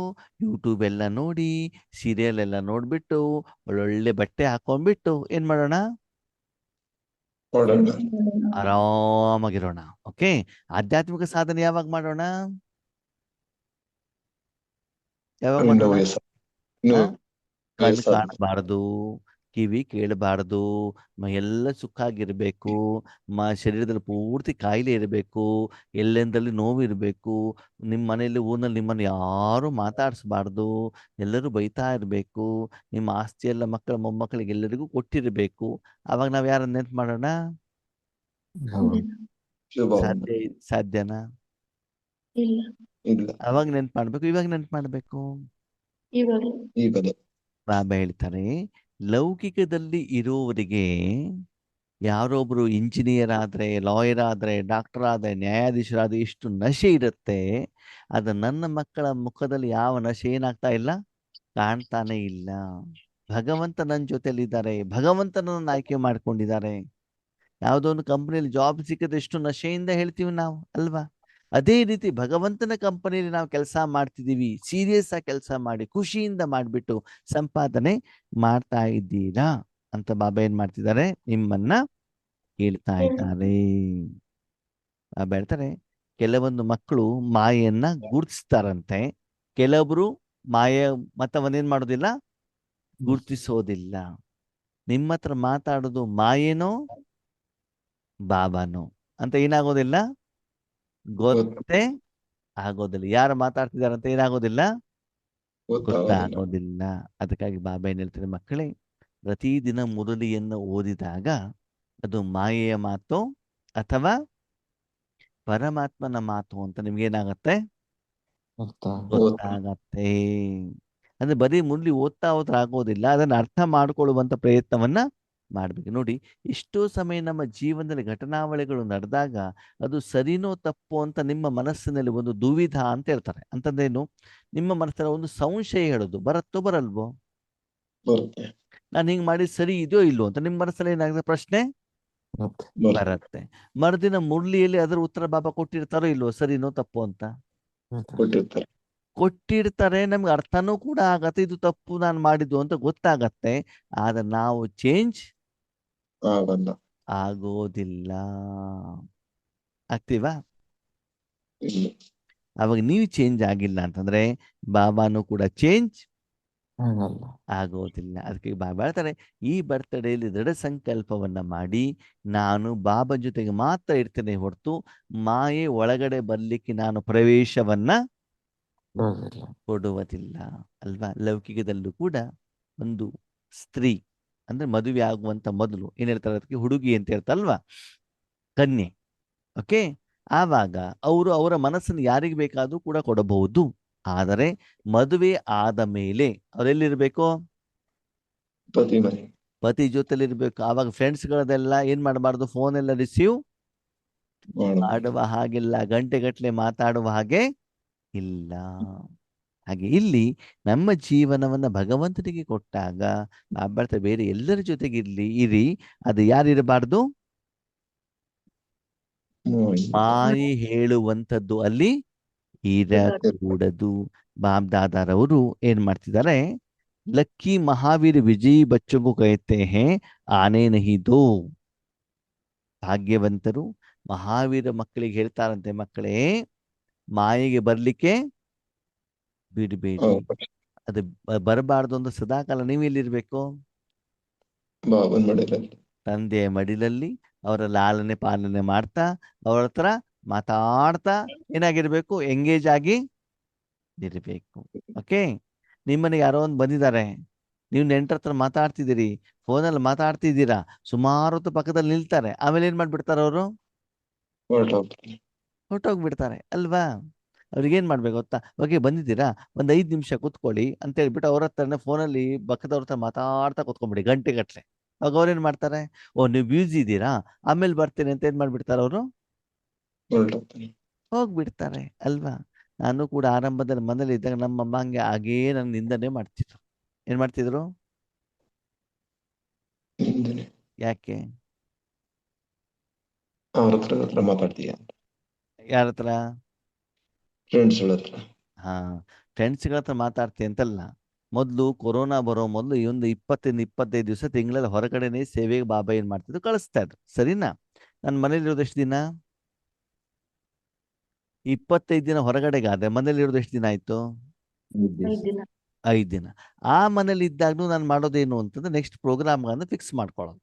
ಯೂಟ್ಯೂಬ್ ಎಲ್ಲ ನೋಡಿ, ಸೀರಿಯಲ್ ಎಲ್ಲ ನೋಡ್ಬಿಟ್ಟು, ಒಳ್ಳೊಳ್ಳೆ ಬಟ್ಟೆ ಹಾಕೊಂಡ್ಬಿಟ್ಟು ಏನ್ ಮಾಡೋಣ? ಆರಾಮಾಗಿರೋಣ. ಓಕೆ? ಆಧ್ಯಾತ್ಮಿಕ ಸಾಧನೆ ಯಾವಾಗ ಮಾಡೋಣ? ಯಾವಾಗ ಮಾಡೋಣ? ಕಣ್ಣು ಕಾಣಬಾರದು, ಕಿವಿ ಕೇಳಬಾರದು, ಎಲ್ಲ ಸುಕ್ಕಾಗಿರ್ಬೇಕು, ಶರೀರದಲ್ಲಿ ಪೂರ್ತಿ ಕಾಯಿಲೆ ಇರಬೇಕು, ಎಲ್ಲೆಂದಲ್ಲಿ ನೋವು ಇರಬೇಕು, ನಿಮ್ಮ ಮನೆಯಲ್ಲಿ ಊರಿನಲ್ಲಿ ನಿಮ್ಮನ್ನು ಯಾರು ಮಾತಾಡಿಸ್ಬಾರ್ದು, ಎಲ್ಲರೂ ಬೈತಾ ಇರಬೇಕು, ನಿಮ್ಮ ಆಸ್ತಿ ಎಲ್ಲ ಮಕ್ಕಳ ಮೊಮ್ಮಕ್ಕಳಿಗೆ ಎಲ್ಲರಿಗೂ ಕೊಟ್ಟಿರಬೇಕು. ಅವಾಗ ನಾವ್ ಯಾರನ್ನ ನೆನ್ಪು ಮಾಡೋಣ? ಸಾಧ್ಯನಾ? ಅವಾಗ ನೆನ್ಪು ಮಾಡ್ಬೇಕು, ಇವಾಗ ನೆನ್ಪು ಮಾಡ್ಬೇಕು. ಬಾಬಾ ಹೇಳ್ತಾರೆ ಲೌಕಿಕದಲ್ಲಿ ಇರುವವರಿಗೆ ಯಾರೊಬ್ರು ಇಂಜಿನಿಯರ್ ಆದ್ರೆ, ಲಾಯರ್ ಆದ್ರೆ, ಡಾಕ್ಟರ್ ಆದ್ರೆ, ನ್ಯಾಯಾಧೀಶರಾದ್ರೆ ಇಷ್ಟು ನಶೆ ಇರುತ್ತೆ. ಅದು ನನ್ನ ಮಕ್ಕಳ ಮುಖದಲ್ಲಿ ಯಾವ ನಶೆ ಏನಾಗ್ತಾ ಇಲ್ಲ, ಕಾಣ್ತಾನೆ ಇಲ್ಲ. ಭಗವಂತ ನನ್ನ ಜೊತೆಲಿದ್ದಾರೆ, ಭಗವಂತನನ್ನು ಆಯ್ಕೆ ಮಾಡ್ಕೊಂಡಿದ್ದಾರೆ. ಯಾವುದೋ ಒಂದು ಕಂಪನಿಯಲ್ಲಿ ಜಾಬ್ ಸಿಕ್ಕದೆ ಎಷ್ಟು ನಶೆಯಿಂದ ಹೇಳ್ತೀವಿ ನಾವು ಅಲ್ವಾ? ಅದೇ ರೀತಿ ಭಗವಂತನ ಕಂಪನಿಯಲ್ಲಿ ನಾವು ಕೆಲಸ ಮಾಡ್ತಿದ್ದೀವಿ. ಸೀರಿಯಸ್ ಆಗಿ ಕೆಲಸ ಮಾಡಿ, ಖುಷಿಯಿಂದ ಮಾಡಿಬಿಟ್ಟು ಸಂಪಾದನೆ ಮಾಡ್ತಾ ಇದ್ದೀರಾ ಅಂತ ಬಾಬಾ ಏನ್ ಮಾಡ್ತಿದ್ದಾರೆ? ನಿಮ್ಮನ್ನ ಕೇಳ್ತಾ ಇದ್ದಾರೆ. ಬಾಬಾ ಹೇಳ್ತಾರೆ ಕೆಲವೊಂದು ಮಕ್ಕಳು ಮಾಯೆಯನ್ನ ಗುರುತಿಸ್ತಾರಂತೆ, ಕೆಲವೊಬ್ರು ಮಾಯೆ ಮತವನ್ನೇನ್ ಮಾಡೋದಿಲ್ಲ, ಗುರುತಿಸೋದಿಲ್ಲ. ನಿಮ್ಮ ಹತ್ರ ಮಾತಾಡೋದು ಮಾಯೇನೋ ಬಾಬಾನೋ ಅಂತ ಏನಾಗೋದಿಲ್ಲ, ಗೊತ್ತೇ ಆಗೋದಿಲ್ಲ. ಯಾರು ಮಾತಾಡ್ತಿದಾರಂತ ಏನಾಗೋದಿಲ್ಲ, ಗೊತ್ತಾಗೋದಿಲ್ಲ. ಅದಕ್ಕಾಗಿ ಬಾಬಾ ಏನ್ ಹೇಳ್ತಾರೆ, ಮಕ್ಕಳೇ ಪ್ರತಿದಿನ ಮುರಳಿಯನ್ನು ಓದಿದಾಗ ಅದು ಮಾಯೆಯ ಮಾತು ಅಥವಾ ಪರಮಾತ್ಮನ ಮಾತು ಅಂತ ನಿಮ್ಗೇನಾಗತ್ತೆ, ಗೊತ್ತಾಗತ್ತೆ. ಅಂದ್ರೆ ಬರೀ ಮುರಳಿ ಓದ್ತಾ ಹೋದ್ರೆ ಆಗೋದಿಲ್ಲ, ಅದನ್ನ ಅರ್ಥ ಮಾಡ್ಕೊಳ್ಳುವಂತ ಪ್ರಯತ್ನವನ್ನ ಮಾಡ್ಬೇಕು. ನೋಡಿ, ಎಷ್ಟೋ ಸಮಯ ನಮ್ಮ ಜೀವನದಲ್ಲಿ ಘಟನಾವಳಿಗಳು ನಡೆದಾಗ ಅದು ಸರಿನೋ ತಪ್ಪು ಅಂತ ನಿಮ್ಮ ಮನಸ್ಸಿನಲ್ಲಿ ಒಂದು ದುವಿಧ ಅಂತ ಹೇಳ್ತಾರೆ. ಅಂತಂದೇನು, ನಿಮ್ಮ ಮನಸ್ಸಲ್ಲಿ ಒಂದು ಸಂಶಯ ಹೇಳೋದು, ಬರತ್ತೋ ಬರಲ್ವೋ? ನಾನು ಹಿಂಗ್ ಮಾಡಿ ಸರಿ ಇದೆಯೋ ಇಲ್ಲೋ ಅಂತ ನಿಮ್ಮ ಮನಸ್ಸಲ್ಲಿ ಏನಾಗುತ್ತೆ ಪ್ರಶ್ನೆ ಮತ್ತೆ ಬರತ್ತೆ. ಮರುದಿನ ಮುರಳಿಯಲ್ಲಿ ಅದರ ಉತ್ತರ ಬಾಬಾ ಕೊಟ್ಟಿರ್ತಾರೋ ಇಲ್ವೋ ಸರಿನೋ ತಪ್ಪು ಅಂತ ಕೊಟ್ಟಿರ್ತಾರೆ. ಕೊಟ್ಟಿರ್ತಾರೆ. ನಮ್ಗೆ ಅರ್ಥನೂ ಕೂಡ ಆಗತ್ತೆ ಇದು ತಪ್ಪು ನಾನು ಮಾಡಿದ್ದು ಅಂತ ಗೊತ್ತಾಗತ್ತೆ. ಆದ್ರೆ ನಾವು ಚೇಂಜ್ ಆಗಲ್ಲ. ಆಗೋದಿಲ್ಲ. ಆಗ್ತೀವಾ? ಇಲ್ಲ. ಅವಾಗ ನೀವು ಚೇಂಜ್ ಆಗಿಲ್ಲ ಅಂತಂದ್ರೆ ಬಾಬಾನು ಕೂಡ ಚೇಂಜ್ ಆಗಲ್ಲ. ಆಗೋದಿಲ್ಲ. ಅದಕ್ಕೆ ಬಾಬಾ ಹೇಳ್ತಾರೆ ಈ ಬರ್ತಡೇಲಿ ದೃಢ ಸಂಕಲ್ಪವನ್ನ ಮಾಡಿ ನಾನು ಬಾಬಾ ಜೊತೆಗೆ ಮಾತ್ರ ಇರ್ತೇನೆ ಹೊರತು ಮಾಯೆ ಒಳಗಡೆ ಬರ್ಲಿಕ್ಕೆ ನಾನು ಪ್ರವೇಶವನ್ನ ಬರೋದಿಲ್ಲ. ಕೊಡುವುದಿಲ್ಲ ಅಲ್ವಾ? ಲೌಕಿಕದಲ್ಲೂ ಕೂಡ ಒಂದು ಸ್ತ್ರೀ ಅಂದ್ರೆ ಮದುವೆ ಆಗುವಂತ ಮೊದಲು ಏನ್ ಹೇಳ್ತಾರೆ ಅದಕ್ಕೆ ಹುಡುಗಿ ಅಂತ ಹೇಳ್ತಾರಲ್ವಾ, ಕನ್ಯೆ. ಓಕೆ, ಆವಾಗ ಅವರು ಅವರ ಮನಸ್ಸನ್ನು ಯಾರಿಗೆ ಬೇಕಾದ್ರೂ ಕೂಡ ಕೊಡಬಹುದು. ಆದರೆ ಮದುವೆ ಆದ ಮೇಲೆ ಅವರೆಲ್ಲಿರ್ಬೇಕು? ಪತಿ ಮನೆ. ಪತಿ ಜೊತೆಲಿರ್ಬೇಕು. ಆವಾಗ ಫ್ರೆಂಡ್ಸ್ಗಳದೆಲ್ಲ ಏನ್ ಮಾಡಬಾರ್ದು, ಫೋನ್ ಎಲ್ಲ ರಿಸೀವ್ ಮಾಡುವ ಹಾಗಿಲ್ಲ, ಗಂಟೆಗಟ್ಲೆ ಮಾತಾಡುವ ಹಾಗೆ ಇಲ್ಲ. ಹಾಗೆ ಇಲ್ಲಿ ನಮ್ಮ ಜೀವನವನ್ನ ಭಗವಂತನಿಗೆ ಕೊಟ್ಟಾಗ ಬಾಬಾ ಬೇರೆ ಎಲ್ಲರ ಜೊತೆಗಿರ್ಲಿ ಇರಿ, ಅದು ಯಾರಿರಬಾರ್ದು? ಮಾಯಿ ಹೇಳುವಂಥದ್ದು ಅಲ್ಲಿ ಇರಕೂಡದು. ಬಾಬ್ ದಾದಾರವರು ಏನ್ ಮಾಡ್ತಿದ್ದಾರೆ, ಲಕ್ಕಿ ಮಹಾವೀರ್ ವಿಜಯ್ ಬಚ್ಚೋಗೂ ಕಹತೆ ಹೇ ಆನೆ ನಹಿ ದೋ. ಭಾಗ್ಯವಂತರು ಮಹಾವೀರ ಮಕ್ಕಳಿಗೆ ಹೇಳ್ತಾರಂತೆ, ಮಕ್ಕಳೇ ಮಾಯೆಗೆ ಬರ್ಲಿಕ್ಕೆ ಬಿಡಬೇಡಿ. ಅದು ಬರಬಾರ್ದು ಅಂತ ಸದಾಕಾಲ ನೀವು ಎಲ್ಲಿರ್ಬೇಕು? ಬಾಬನ್ ಮಡಿಲಲ್ಲಿ. ತಂದೆಯ ಮಡಿಲಲ್ಲಿ ಅವರ ಲಾಲನೆ ಪಾಲನೆ ಮಾಡ್ತಾ ಅವರ ಹತ್ರ ಮಾತಾಡ್ತಾ ಏನಾಗಿರ್ಬೇಕು? ಎಂಗೇಜ್ ಆಗಿ ಇರಬೇಕು. ಓಕೆ, ನಿಮ್ಮನೆ ಯಾರೋ ಒಂದು ಬಂದಿದ್ದಾರೆ, ನೀವು ನೆಂಟರ ಹತ್ರ ಮಾತಾಡ್ತಿದ್ದೀರಿ, ಫೋನಲ್ಲಿ ಮಾತಾಡ್ತಿದ್ದೀರಾ, ಸುಮಾರು ಹೊತ್ತು ಪಕ್ಕದಲ್ಲಿ ನಿಲ್ತಾರೆ, ಆಮೇಲೆ ಏನ್ ಮಾಡ್ಬಿಡ್ತಾರೆ ಅವರು? ಹೊರಟೋಗ್ಬಿಡ್ತಾರೆ ಅಲ್ವಾ? ಅವ್ರಿಗೇನ್ ಮಾಡ್ಬೇಕು ಗೊತ್ತಾ? ಓಕೆ ಬಂದಿದ್ದೀರಾ, ಒಂದ್ 5 ನಿಮಿಷ ಕೂತ್ಕೊಳ್ಳಿ ಅಂತ ಹೇಳ್ಬಿಟ್ಟು ಅವ್ರ ಹತ್ರನೇ ಫೋನಲ್ಲಿ ಪಕ್ಕದವ್ರ ಹತ್ರ ಮಾತಾಡ್ತಾ ಕೂತ್ಕೊಂಡ್ಬಿಡಿ ಗಂಟೆಗಟ್ಲೆ. ಅವಾಗ ಅವ್ರೇನ್ ಮಾಡ್ತಾರೆ? ಓ ನೀವು ಬ್ಯೂಸಿ ಇದ್ದೀರಾ, ಆಮೇಲೆ ಬರ್ತೀನಿ ಅಂತ ಏನ್ ಮಾಡ್ಬಿಡ್ತಾರೆ ಅವರು? ಹೋಗ್ಬಿಡ್ತಾರೆ ಅಲ್ವಾ? ನಾನು ಕೂಡ ಆರಂಭದಲ್ಲಿ ಮನೇಲಿ ಇದ್ದಾಗ ನಮ್ಮ ಅಮ್ಮ ಹಂಗೆ ಹಾಗೇ ನನ್ನ ನಿಂದನೆ ಮಾಡ್ತಿದ್ರು. ಏನ್ ಮಾಡ್ತಿದ್ರು? ಯಾಕೆ? ಅವ್ರ ಹತ್ರ ಮಾತಾಡ್ತೀಯ? ಯಾರ ಹತ್ರ? ಫ್ರೆಂಡ್ಸ್ ಹತ್ರ. ಹಾ, ಫ್ರೆಂಡ್ಸ್ಗಳ ಹತ್ರ ಮಾತಾಡ್ತೀಯ ಅಂತಲ್ಲ. ಮೊದಲು ಕೊರೋನಾ ಬರೋ ಮೊದಲು ಈ ಒಂದು 20-25 ದಿವಸ ತಿಂಗಳಲ್ಲಿ ಹೊರಗಡೆನೆ ಸೇವೆಗೆ ಬಾಬಾ ಏನ್ ಮಾಡ್ತಿದ್ರು, ಕಳಿಸ್ತಾ ಇದ್ರು. ಸರಿನಾ? ನನ್ನ ಮನೇಲಿ ಇರೋದು ಎಷ್ಟು ದಿನ? 25 ದಿನ ಹೊರಗಡೆಗಾದ್ರೆ ಮನೇಲಿ ಇರೋದು ಎಷ್ಟು ದಿನ ಆಯ್ತು? 5 ದಿನ. ಆ ಮನೇಲಿ ಇದ್ದಾಗ್ಲೂ ನಾನು ಮಾಡೋದೇನು ಅಂತಂದ್ರೆ ನೆಕ್ಸ್ಟ್ ಪ್ರೋಗ್ರಾಮ್ಗಳನ್ನ ಫಿಕ್ಸ್ ಮಾಡ್ಕೊಳ್ಳೋದು.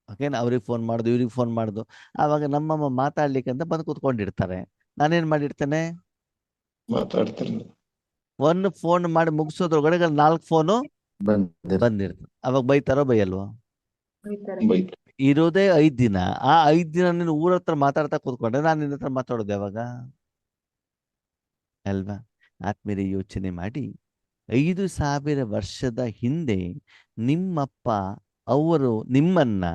ಓಕೆನಾ? ಅವ್ರಿಗೆ ಫೋನ್ ಮಾಡೋದು, ಇವ್ರಿಗೆ ಫೋನ್ ಮಾಡೋದು. ಆವಾಗ ನಮ್ಮಮ್ಮ ಮಾತಾಡ್ಲಿಕ್ಕೆ ಅಂತ ಬಂದು ಕೂತ್ಕೊಂಡಿರ್ತಾರೆ. ನಾನೇನ್ ಮಾಡಿರ್ತೇನೆ? ಮಾತಾಡ್ತೀನಿ. ಒಂದು ಫೋನ್ ಮಾಡಿ ಮುಗಿಸೋದ್ರೊಳಗಡೆ 4 ಫೋನು ಬಂದಿರ್ತದೆ. ಅವಾಗ ಬೈತಾರೋ ಬೈಯಲ್ವಾ? ಇರೋದೇ 5 ದಿನ. ಆ 5 ದಿನ ನೀನು ಊರ ಹತ್ರ ಮಾತಾಡ್ತಾ ಕೂತ್ಕೊಂಡ್ರೆ ನಾನು ನಿನ್ನ ಹತ್ರ ಮಾತಾಡೋದು ಯಾವಾಗ? ಅಲ್ವಾ? ಆತ್ಮೀಯರೇ ಯೋಚನೆ ಮಾಡಿ, 5000 ವರ್ಷದ ಹಿಂದೆ ನಿಮ್ಮಪ್ಪ ಅವರು ನಿಮ್ಮನ್ನ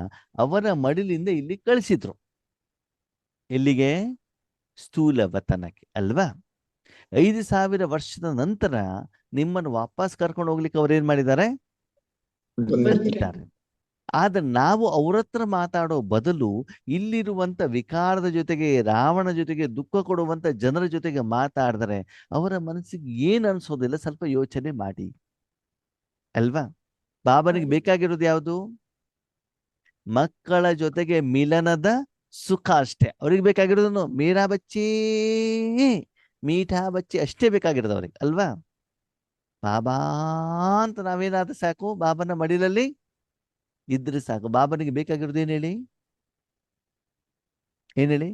ಅವರ ಮಡಿಲಿಂದ ಇಲ್ಲಿ ಕಳಿಸಿದ್ರು. ಎಲ್ಲಿಗೆ? ಸ್ಥೂಲ ವತನಕ್ಕೆ ಅಲ್ವಾ? 5000 ವರ್ಷದ ನಂತರ ನಿಮ್ಮನ್ನು ವಾಪಸ್ ಕರ್ಕೊಂಡು ಹೋಗ್ಲಿಕ್ಕೆ ಅವ್ರು ಏನ್ ಮಾಡಿದ್ದಾರೆ? ಬಂದಿದ್ದಾರೆ. ಆದ್ರೆ ನಾವು ಅವ್ರ ಹತ್ರ ಮಾತಾಡೋ ಬದಲು ಇಲ್ಲಿರುವಂತ ವಿಕಾರದ ಜೊತೆಗೆ, ರಾವಣ ಜೊತೆಗೆ, ದುಃಖ ಕೊಡುವಂತ ಜನರ ಜೊತೆಗೆ ಮಾತಾಡಿದರೆ ಅವರ ಮನಸ್ಸಿಗೆ ಏನ್ ಅನ್ಸೋದಿಲ್ಲ. ಸ್ವಲ್ಪ ಯೋಚನೆ ಮಾಡಿ ಅಲ್ವಾ? ಬಾಬನಿಗೆ ಬೇಕಾಗಿರೋದು ಯಾವುದು? ಮಕ್ಕಳ ಜೊತೆಗೆ ಮಿಲನದ ಸುಖ ಅಷ್ಟೇ ಅವ್ರಿಗೆ ಬೇಕಾಗಿರೋದು. ಮೀರಾ ಬಚ್ಚಿ ಮೀಠಾ ಬಚ್ಚಿ ಅಷ್ಟೇ ಬೇಕಾಗಿರೋದು ಅವ್ರಿಗೆ ಅಲ್ವಾ? ಬಾಬಾ ಅಂತ ನಾವೇನಾದ್ರೆ ಸಾಕು, ಬಾಬನ ಮಡಿಲಲ್ಲಿ ಇದ್ರೆ ಸಾಕು. ಬಾಬನಿಗೆ ಬೇಕಾಗಿರೋದು ಏನ್ ಹೇಳಿ? ಏನ್ ಹೇಳಿ?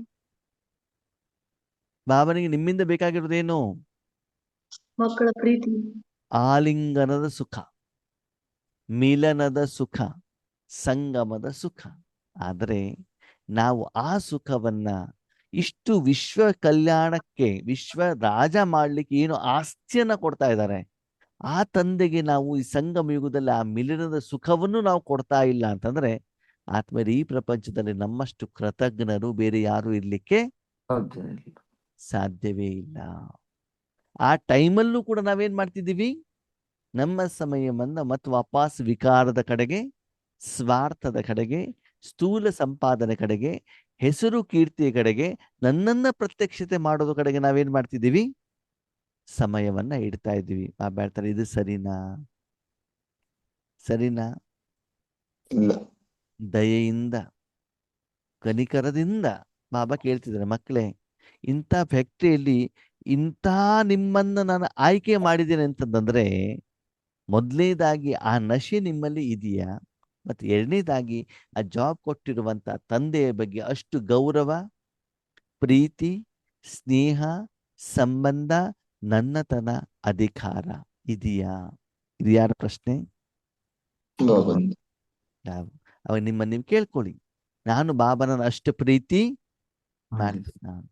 ಬಾಬನಿಗೆ ನಿಮ್ಮಿಂದ ಬೇಕಾಗಿರೋದೇನು? ಮಕ್ಕಳ ಪ್ರೀತಿ, ಆಲಿಂಗನದ ಸುಖ, ಮಿಲನದ ಸುಖ, ಸಂಗಮದ ಸುಖ. ಆದರೆ ನಾವು ಆ ಸುಖವನ್ನ ಇಷ್ಟು ವಿಶ್ವ ಕಲ್ಯಾಣಕ್ಕೆ, ವಿಶ್ವ ರಾಜ ಮಾಡ್ಲಿಕ್ಕೆ ಏನು ಆಸ್ತಿಯನ್ನ ಕೊಡ್ತಾ ಇದ್ದಾರೆ, ಆ ತಂದೆಗೆ ನಾವು ಈ ಸಂಗಮ ಯುಗದಲ್ಲಿ ಆ ಮಿಲನದ ಸುಖವನ್ನು ನಾವು ಕೊಡ್ತಾ ಇಲ್ಲ ಅಂತಂದ್ರೆ ಆತ್ಮೀಯರೇ, ಈ ಪ್ರಪಂಚದಲ್ಲಿ ನಮ್ಮಷ್ಟು ಕೃತಜ್ಞರು ಬೇರೆ ಯಾರು ಇರ್ಲಿಕ್ಕೆ ಸಾಧ್ಯವೇ ಇಲ್ಲ. ಆ ಟೈಮಲ್ಲೂ ಕೂಡ ನಾವೇನ್ ಮಾಡ್ತಿದ್ದೀವಿ? ನಮ್ಮ ಸಮಯವನ್ನ ಮತ್ತು ವಾಪಸ್ ವಿಕಾರದ ಕಡೆಗೆ, ಸ್ವಾರ್ಥದ ಕಡೆಗೆ, ಸ್ಥೂಲ ಸಂಪಾದನೆ ಕಡೆಗೆ, ಹೆಸರು ಕೀರ್ತಿಯ ಕಡೆಗೆ, ನನ್ನನ್ನ ಪ್ರತ್ಯಕ್ಷತೆ ಮಾಡೋದ್ರ ಕಡೆಗೆ ನಾವೇನ್ ಮಾಡ್ತಿದ್ದೀವಿ? ಸಮಯವನ್ನ ಇಡ್ತಾ ಇದ್ದೀವಿ. ಬಾಬಾ ಹೇಳ್ತಾರೆ, ಇದು ಸರಿನಾ? ಸರಿನಾ? ಇಲ್ಲ. ದಯೆಯಿಂದ, ಕನಿಕರದಿಂದ ಬಾಬಾ ಕೇಳ್ತಿದ್ದಾರೆ, ಮಕ್ಕಳೇ, ಇಂಥ ಫ್ಯಾಕ್ಟ್ರಿಯಲ್ಲಿ ಇಂಥ ನಿಮ್ಮನ್ನ ನಾನು ಆಯ್ಕೆ ಮಾಡಿದ್ದೇನೆ ಅಂತಂದ್ರೆ, ಮೊದಲನೇದಾಗಿ ಆ ನಶೆ ನಿಮ್ಮಲ್ಲಿ ಇದೆಯಾ? ಮತ್ತು ಎರಡನೇದಾಗಿ ಆ ಜಾಬ್ ಕೊಟ್ಟಿರುವಂತ ತಂದೆಯ ಬಗ್ಗೆ ಅಷ್ಟು ಗೌರವ, ಪ್ರೀತಿ, ಸ್ನೇಹ, ಸಂಬಂಧ, ನನ್ನತನ, ಅಧಿಕಾರ ಇದೆಯಾ? ಇದು ಯಾರ ಪ್ರಶ್ನೆ? ಬಾಬಂದು. ಅವಾಗ ನೀವು ಕೇಳ್ಕೊಳ್ಳಿ, ನಾನು ಬಾಬನ ಅಷ್ಟು ಪ್ರೀತಿ ಮಾಡ್ತೀನಿ. ನಾನು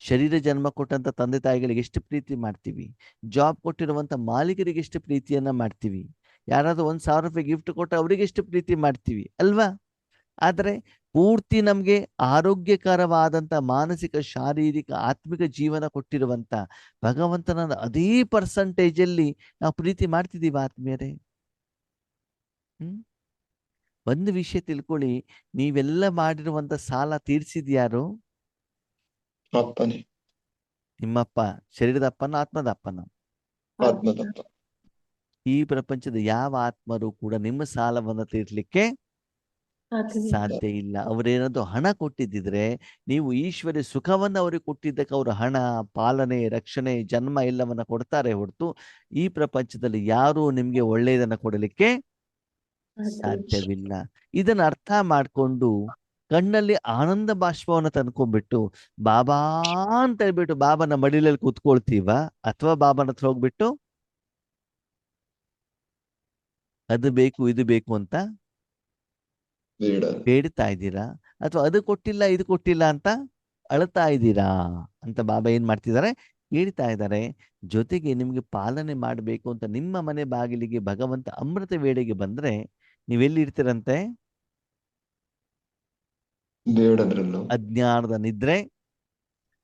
ಶರೀರ ಜನ್ಮ ಕೊಟ್ಟಂತ ತಂದೆ ತಾಯಿಗಳಿಗೆ ಎಷ್ಟು ಪ್ರೀತಿ ಮಾಡ್ತೀವಿ, ಜಾಬ್ ಕೊಟ್ಟಿರುವಂತ ಮಾಲೀಕರಿಗೆ ಎಷ್ಟು ಪ್ರೀತಿಯನ್ನ ಮಾಡ್ತೀವಿ, ಯಾರಾದ್ರೂ 1,000 ರೂಪಾಯಿ ಗಿಫ್ಟ್ ಕೊಟ್ಟ ಅವರಿಗೆ ಎಷ್ಟು ಪ್ರೀತಿ ಮಾಡ್ತೀವಿ ಅಲ್ವಾ? ಆದರೆ ಪೂರ್ತಿ ನಮ್ಗೆ ಆರೋಗ್ಯಕರವಾದಂತ ಮಾನಸಿಕ, ಶಾರೀರಿಕ, ಆತ್ಮಿಕ ಜೀವನ ಕೊಟ್ಟಿರುವಂತ ಭಗವಂತನ ಅದೇ ಪರ್ಸಂಟೇಜಲ್ಲಿ ನಾವು ಪ್ರೀತಿ ಮಾಡ್ತಿದ್ದೀವಿ ಆತ್ಮೀಯರೇ? ಒಂದು ವಿಷಯ ತಿಳ್ಕೊಳ್ಳಿ, ನೀವೆಲ್ಲ ಮಾಡಿರುವಂತ ಸಾಲ ತೀರ್ಸಿದ್ಯಾರು? ಅಪ್ಪನೇ. ನಿಮ್ಮಪ್ಪ. ಶರೀರದ ಅಪ್ಪನ, ಆತ್ಮದ ಅಪ್ಪನ? ಆತ್ಮದಪ್ಪ. ಈ ಪ್ರಪಂಚದ ಯಾವ ಆತ್ಮರು ಕೂಡ ನಿಮ್ಮ ಸಾಲವನ್ನು ತೀರ್ಲಿಕ್ಕೆ ಸಾಧ್ಯ ಇಲ್ಲ. ಅವರೇನಾದ್ರು ಹಣ ಕೊಟ್ಟಿದ್ದಿದ್ರೆ, ನೀವು ಈಶ್ವರ್ಯ ಸುಖವನ್ನು ಅವ್ರಿಗೆ ಕೊಟ್ಟಿದ್ದಕ್ಕೆ ಅವರು ಹಣ, ಪಾಲನೆ, ರಕ್ಷಣೆ, ಜನ್ಮ ಎಲ್ಲವನ್ನ ಕೊಡ್ತಾರೆ ಹೊರತು ಈ ಪ್ರಪಂಚದಲ್ಲಿ ಯಾರೂ ನಿಮ್ಗೆ ಒಳ್ಳೆಯದನ್ನ ಕೊಡಲಿಕ್ಕೆ ಸಾಧ್ಯವಿಲ್ಲ. ಇದನ್ನ ಅರ್ಥ ಮಾಡ್ಕೊಂಡು ಕಣ್ಣಲ್ಲಿ ಆನಂದ ಬಾಷ್ಪವನ್ನು ತಂದ್ಕೊಂಡ್ಬಿಟ್ಟು ಬಾಬಾ ಅಂತ ಹೇಳ್ಬಿಟ್ಟು ಬಾಬನ ಮಡಿಲಲ್ಲಿ ಕೂತ್ಕೊಳ್ತೀವ, ಅಥವಾ ಬಾಬನ ಹತ್ರ ಹೋಗ್ಬಿಟ್ಟು ಅದು ಬೇಕು ಇದು ಬೇಕು ಅಂತ ಬೇಡ್ತಾ ಇದ್ದೀರಾ, ಅಥವಾ ಅದು ಕೊಟ್ಟಿಲ್ಲ ಇದು ಕೊಟ್ಟಿಲ್ಲ ಅಂತ ಅಳ್ತಾ ಇದ್ದೀರಾ ಅಂತ ಬಾಬಾ ಏನ್ ಮಾಡ್ತಿದ್ದಾರೆ? ಹೇಳ್ತಾ ಇದ್ದಾರೆ. ಜೊತೆಗೆ ನಿಮ್ಗೆ ಪಾಲನೆ ಮಾಡಬೇಕು ಅಂತ ನಿಮ್ಮ ಮನೆ ಬಾಗಿಲಿಗೆ ಭಗವಂತ ಅಮೃತ ವೇಳೆಗೆ ಬಂದ್ರೆ ನೀವೆಲ್ಲಿ ಇರ್ತೀರಂತೆ? ಅಜ್ಞಾನದ ನಿದ್ರೆ,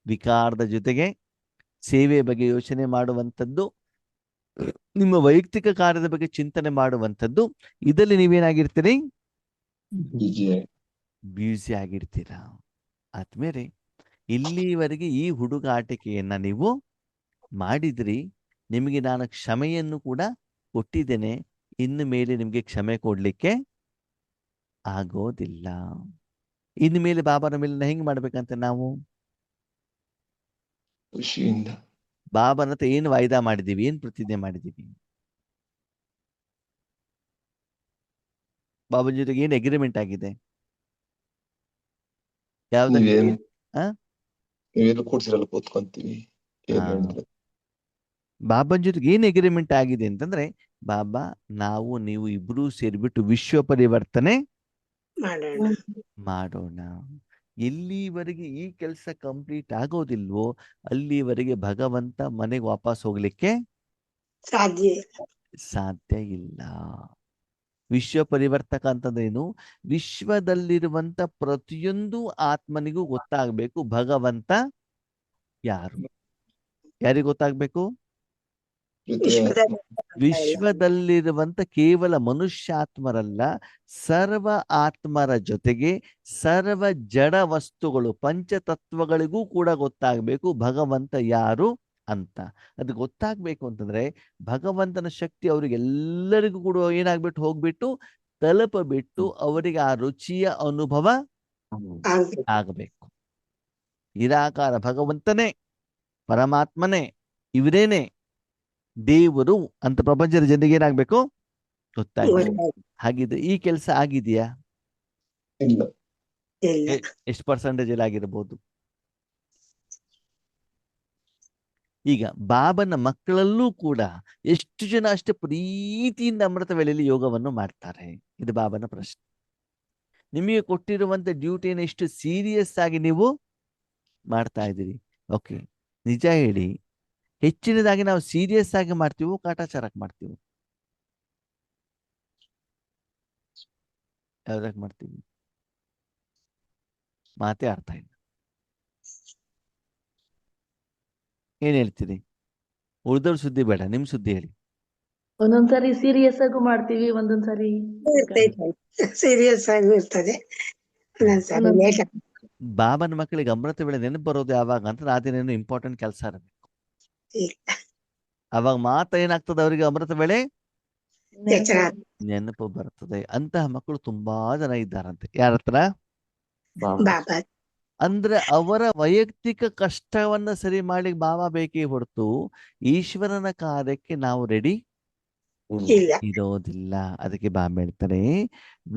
ವಿಕಾರದ ಜೊತೆಗೆ ಸೇವೆ ಬಗ್ಗೆ ಯೋಚನೆ ಮಾಡುವಂಥದ್ದು, ನಿಮ್ಮ ವೈಯಕ್ತಿಕ ಕಾರ್ಯದ ಬಗ್ಗೆ ಚಿಂತನೆ ಮಾಡುವಂಥದ್ದು, ಇದರಲ್ಲಿ ನೀವೇನಾಗಿರ್ತೀರಿ? ಬ್ಯೂಸಿ ಆಗಿರ್ತೀರಾ. ಆದ್ಮೇಲೆ ಇಲ್ಲಿವರೆಗೆ ಈ ಹುಡುಗಾಟಿಕೆಯನ್ನ ನೀವು ಮಾಡಿದ್ರಿ, ನಿಮಗೆ ನಾನು ಕ್ಷಮೆಯನ್ನು ಕೂಡ ಕೊಟ್ಟಿದ್ದೇನೆ, ಇನ್ನು ಮೇಲೆ ನಿಮ್ಗೆ ಕ್ಷಮೆ ಕೊಡ್ಲಿಕ್ಕೆ ಆಗೋದಿಲ್ಲ. ಇನ್ನು ಮೇಲೆ ಬಾಬಾನ ಮೇಲೆ ಹೆಂಗ್ ಮಾಡ್ಬೇಕಂತ ನಾವು ಖುಷಿಯಿಂದ ಬಾಬಾನ ಹತ್ರ ಏನು ವಾಯ್ದಾ ಮಾಡಿದೀವಿ, ಏನ್ ಪ್ರತಿಜ್ಞೆ ಮಾಡಿದೀವಿ? ಬಾಬನ ಜೊತೆಗೆ ಏನ್ ಅಗ್ರಿಮೆಂಟ್ ಆಗಿದೆ? ನೀವೇನು ಕೂಡ್ಸಿರಲ್ಲ, ಕೂತ್ಕೊಂತೀವಿ. ಬಾಬನ್ ಜೊತೆಗೆ ಏನ್ ಅಗ್ರಿಮೆಂಟ್ ಆಗಿದೆ ಅಂತಂದ್ರೆ, ಬಾಬಾ ನಾವು ನೀವು ಇಬ್ರು ಸೇರಿಬಿಟ್ಟು ವಿಶ್ವ ಪರಿವರ್ತನೆ ಮಾಡೋಣ. ಎಲ್ಲಿವರೆಗೆ ಈ ಕೆಲಸ ಕಂಪ್ಲೀಟ್ ಆಗೋದಿಲ್ವೋ ಅಲ್ಲಿವರೆಗೆ ಭಗವಂತ ಮನೆಗೆ ವಾಪಸ್ ಹೋಗ್ಲಿಕ್ಕೆ ಸಾಧ್ಯ ಇಲ್ಲ. ವಿಶ್ವ ಪರಿವರ್ತಕ ಅಂತಂದ್ರೇನು? ವಿಶ್ವದಲ್ಲಿರುವಂತ ಪ್ರತಿಯೊಂದು ಆತ್ಮನಿಗೂ ಗೊತ್ತಾಗ್ಬೇಕು ಭಗವಂತ ಯಾರು. ಯಾರಿಗೆ ಗೊತ್ತಾಗ್ಬೇಕು? ವಿಶ್ವದಲ್ಲಿರುವಂತ ಕೇವಲ ಮನುಷ್ಯಾತ್ಮರಲ್ಲ, ಸರ್ವ ಆತ್ಮರ ಜೊತೆಗೆ ಸರ್ವ ಜಡ ವಸ್ತುಗಳು, ಪಂಚತತ್ವಗಳಿಗೂ ಕೂಡ ಗೊತ್ತಾಗ್ಬೇಕು ಭಗವಂತ ಯಾರು ಅಂತ. ಅದು ಗೊತ್ತಾಗ್ಬೇಕು ಅಂತಂದ್ರೆ ಭಗವಂತನ ಶಕ್ತಿ ಅವರಿಗೆಲ್ಲರಿಗೂ ಕೂಡ ಏನಾಗ್ಬಿಟ್ಟು ಹೋಗ್ಬಿಟ್ಟು ತಲುಪಬಿಟ್ಟು ಅವರಿಗೆ ಆ ರುಚಿಯ ಅನುಭವ ಆಗಬೇಕು. ನಿರಾಕಾರ ಭಗವಂತನೇ, ಪರಮಾತ್ಮನೇ, ಇವರೇನೆ ದೇವರು ಅಂತ ಪ್ರಪಂಚದ ಜನರಿಗೆ ಏನಾಗ್ಬೇಕು? ಗೊತ್ತಾಗ್ಬೇಕು. ಹಾಗಿದ್ರೆ ಈ ಕೆಲಸ ಆಗಿದೆಯಾ? ಎಷ್ಟು ಪರ್ಸೆಂಟೇಜ್ ಅಲ್ಲಿ ಆಗಿರಬಹುದು? ಈಗ ಬಾಬನ ಮಕ್ಕಳಲ್ಲೂ ಕೂಡ ಎಷ್ಟು ಜನ ಅಷ್ಟೇ ಪ್ರೀತಿಯಿಂದ ಅಮೃತ ವೇಳೆಯಲ್ಲಿ ಯೋಗವನ್ನು ಮಾಡ್ತಾರೆ? ಇದು ಬಾಬನ ಪ್ರಶ್ನೆ. ನಿಮಗೆ ಕೊಟ್ಟಿರುವಂತ ಡ್ಯೂಟಿಯನ್ನು ಎಷ್ಟು ಸೀರಿಯಸ್ ಆಗಿ ನೀವು ಮಾಡ್ತಾ ಇದ್ದೀರಿ? ಓಕೆ, ನಿಜ ಹೇಳಿ, ಹೆಚ್ಚಿನದಾಗಿ ನಾವು ಸೀರಿಯಸ್ ಆಗಿ ಮಾಡ್ತೀವೋ ಕಾಟಾಚಾರಕ್ಕೆ ಮಾಡ್ತೀವೋ? ಯಾವ್ದಾಗ ಮಾಡ್ತೀವಿ? ಮಾತೇ ಅರ್ಥ ಇಲ್ಲ. ಏನ್ ಹೇಳ್ತೀರಿ? ಉಳಿದವ್ರ ಸುದ್ದಿ ಬೇಡ, ನಿಮ್ ಸುದ್ದಿ ಹೇಳಿ. ಒಂದೊಂದ್ಸರಿ ಸೀರಿಯಸ್ ಆಗು ಮಾಡ್ತೀವಿ, ಒಂದೊಂದ್ಸರಿ ಸೀರಿಯಸ್ ಆಗಿ ಇರ್ತದೆ. ಒಂದೊಂದ್ಸರಿ ಒಂದೊಂದ್ಸರಿ ಲೇಟ್ ಬಾಬನ ಮಕ್ಕಳಿಗೆ ಅಮೃತ ವೇಳೆ ನೆನಪು ಬರೋದು ಯಾವಾಗ ಅಂತ ಅದೇನೇನು ಇಂಪಾರ್ಟೆಂಟ್ ಕೆಲಸ ಇರಬೇಕು. ಅವಾಗ ಮಾತ್ರ ಏನಾಗ್ತದೆ ಅವರಿಗೆ ಅಮೃತ ವೇಳೆ ಎಚ್ಚರ ನೆನಪು ಬರ್ತದೆ. ಅಂತಹ ಮಕ್ಕಳು ತುಂಬಾ ಜನ ಇದ್ದಾರಂತೆ. ಯಾರ ಹತ್ರ? ಬಾಬಾ ಬಾಬಾ ಅಂದ್ರೆ ಅವರ ವೈಯಕ್ತಿಕ ಕಷ್ಟವನ್ನ ಸರಿ ಮಾಡಿ ಬಾಬಾ ಬೇಕೇ ಹೊರತು ಈಶ್ವರನ ಕಾರ್ಯಕ್ಕೆ ನಾವು ರೆಡಿ ಇಲ್ಲ. ಇರೋದಿಲ್ಲ. ಅದಕ್ಕೆ ಬಾಬಾ ಹೇಳ್ತಾರೆ,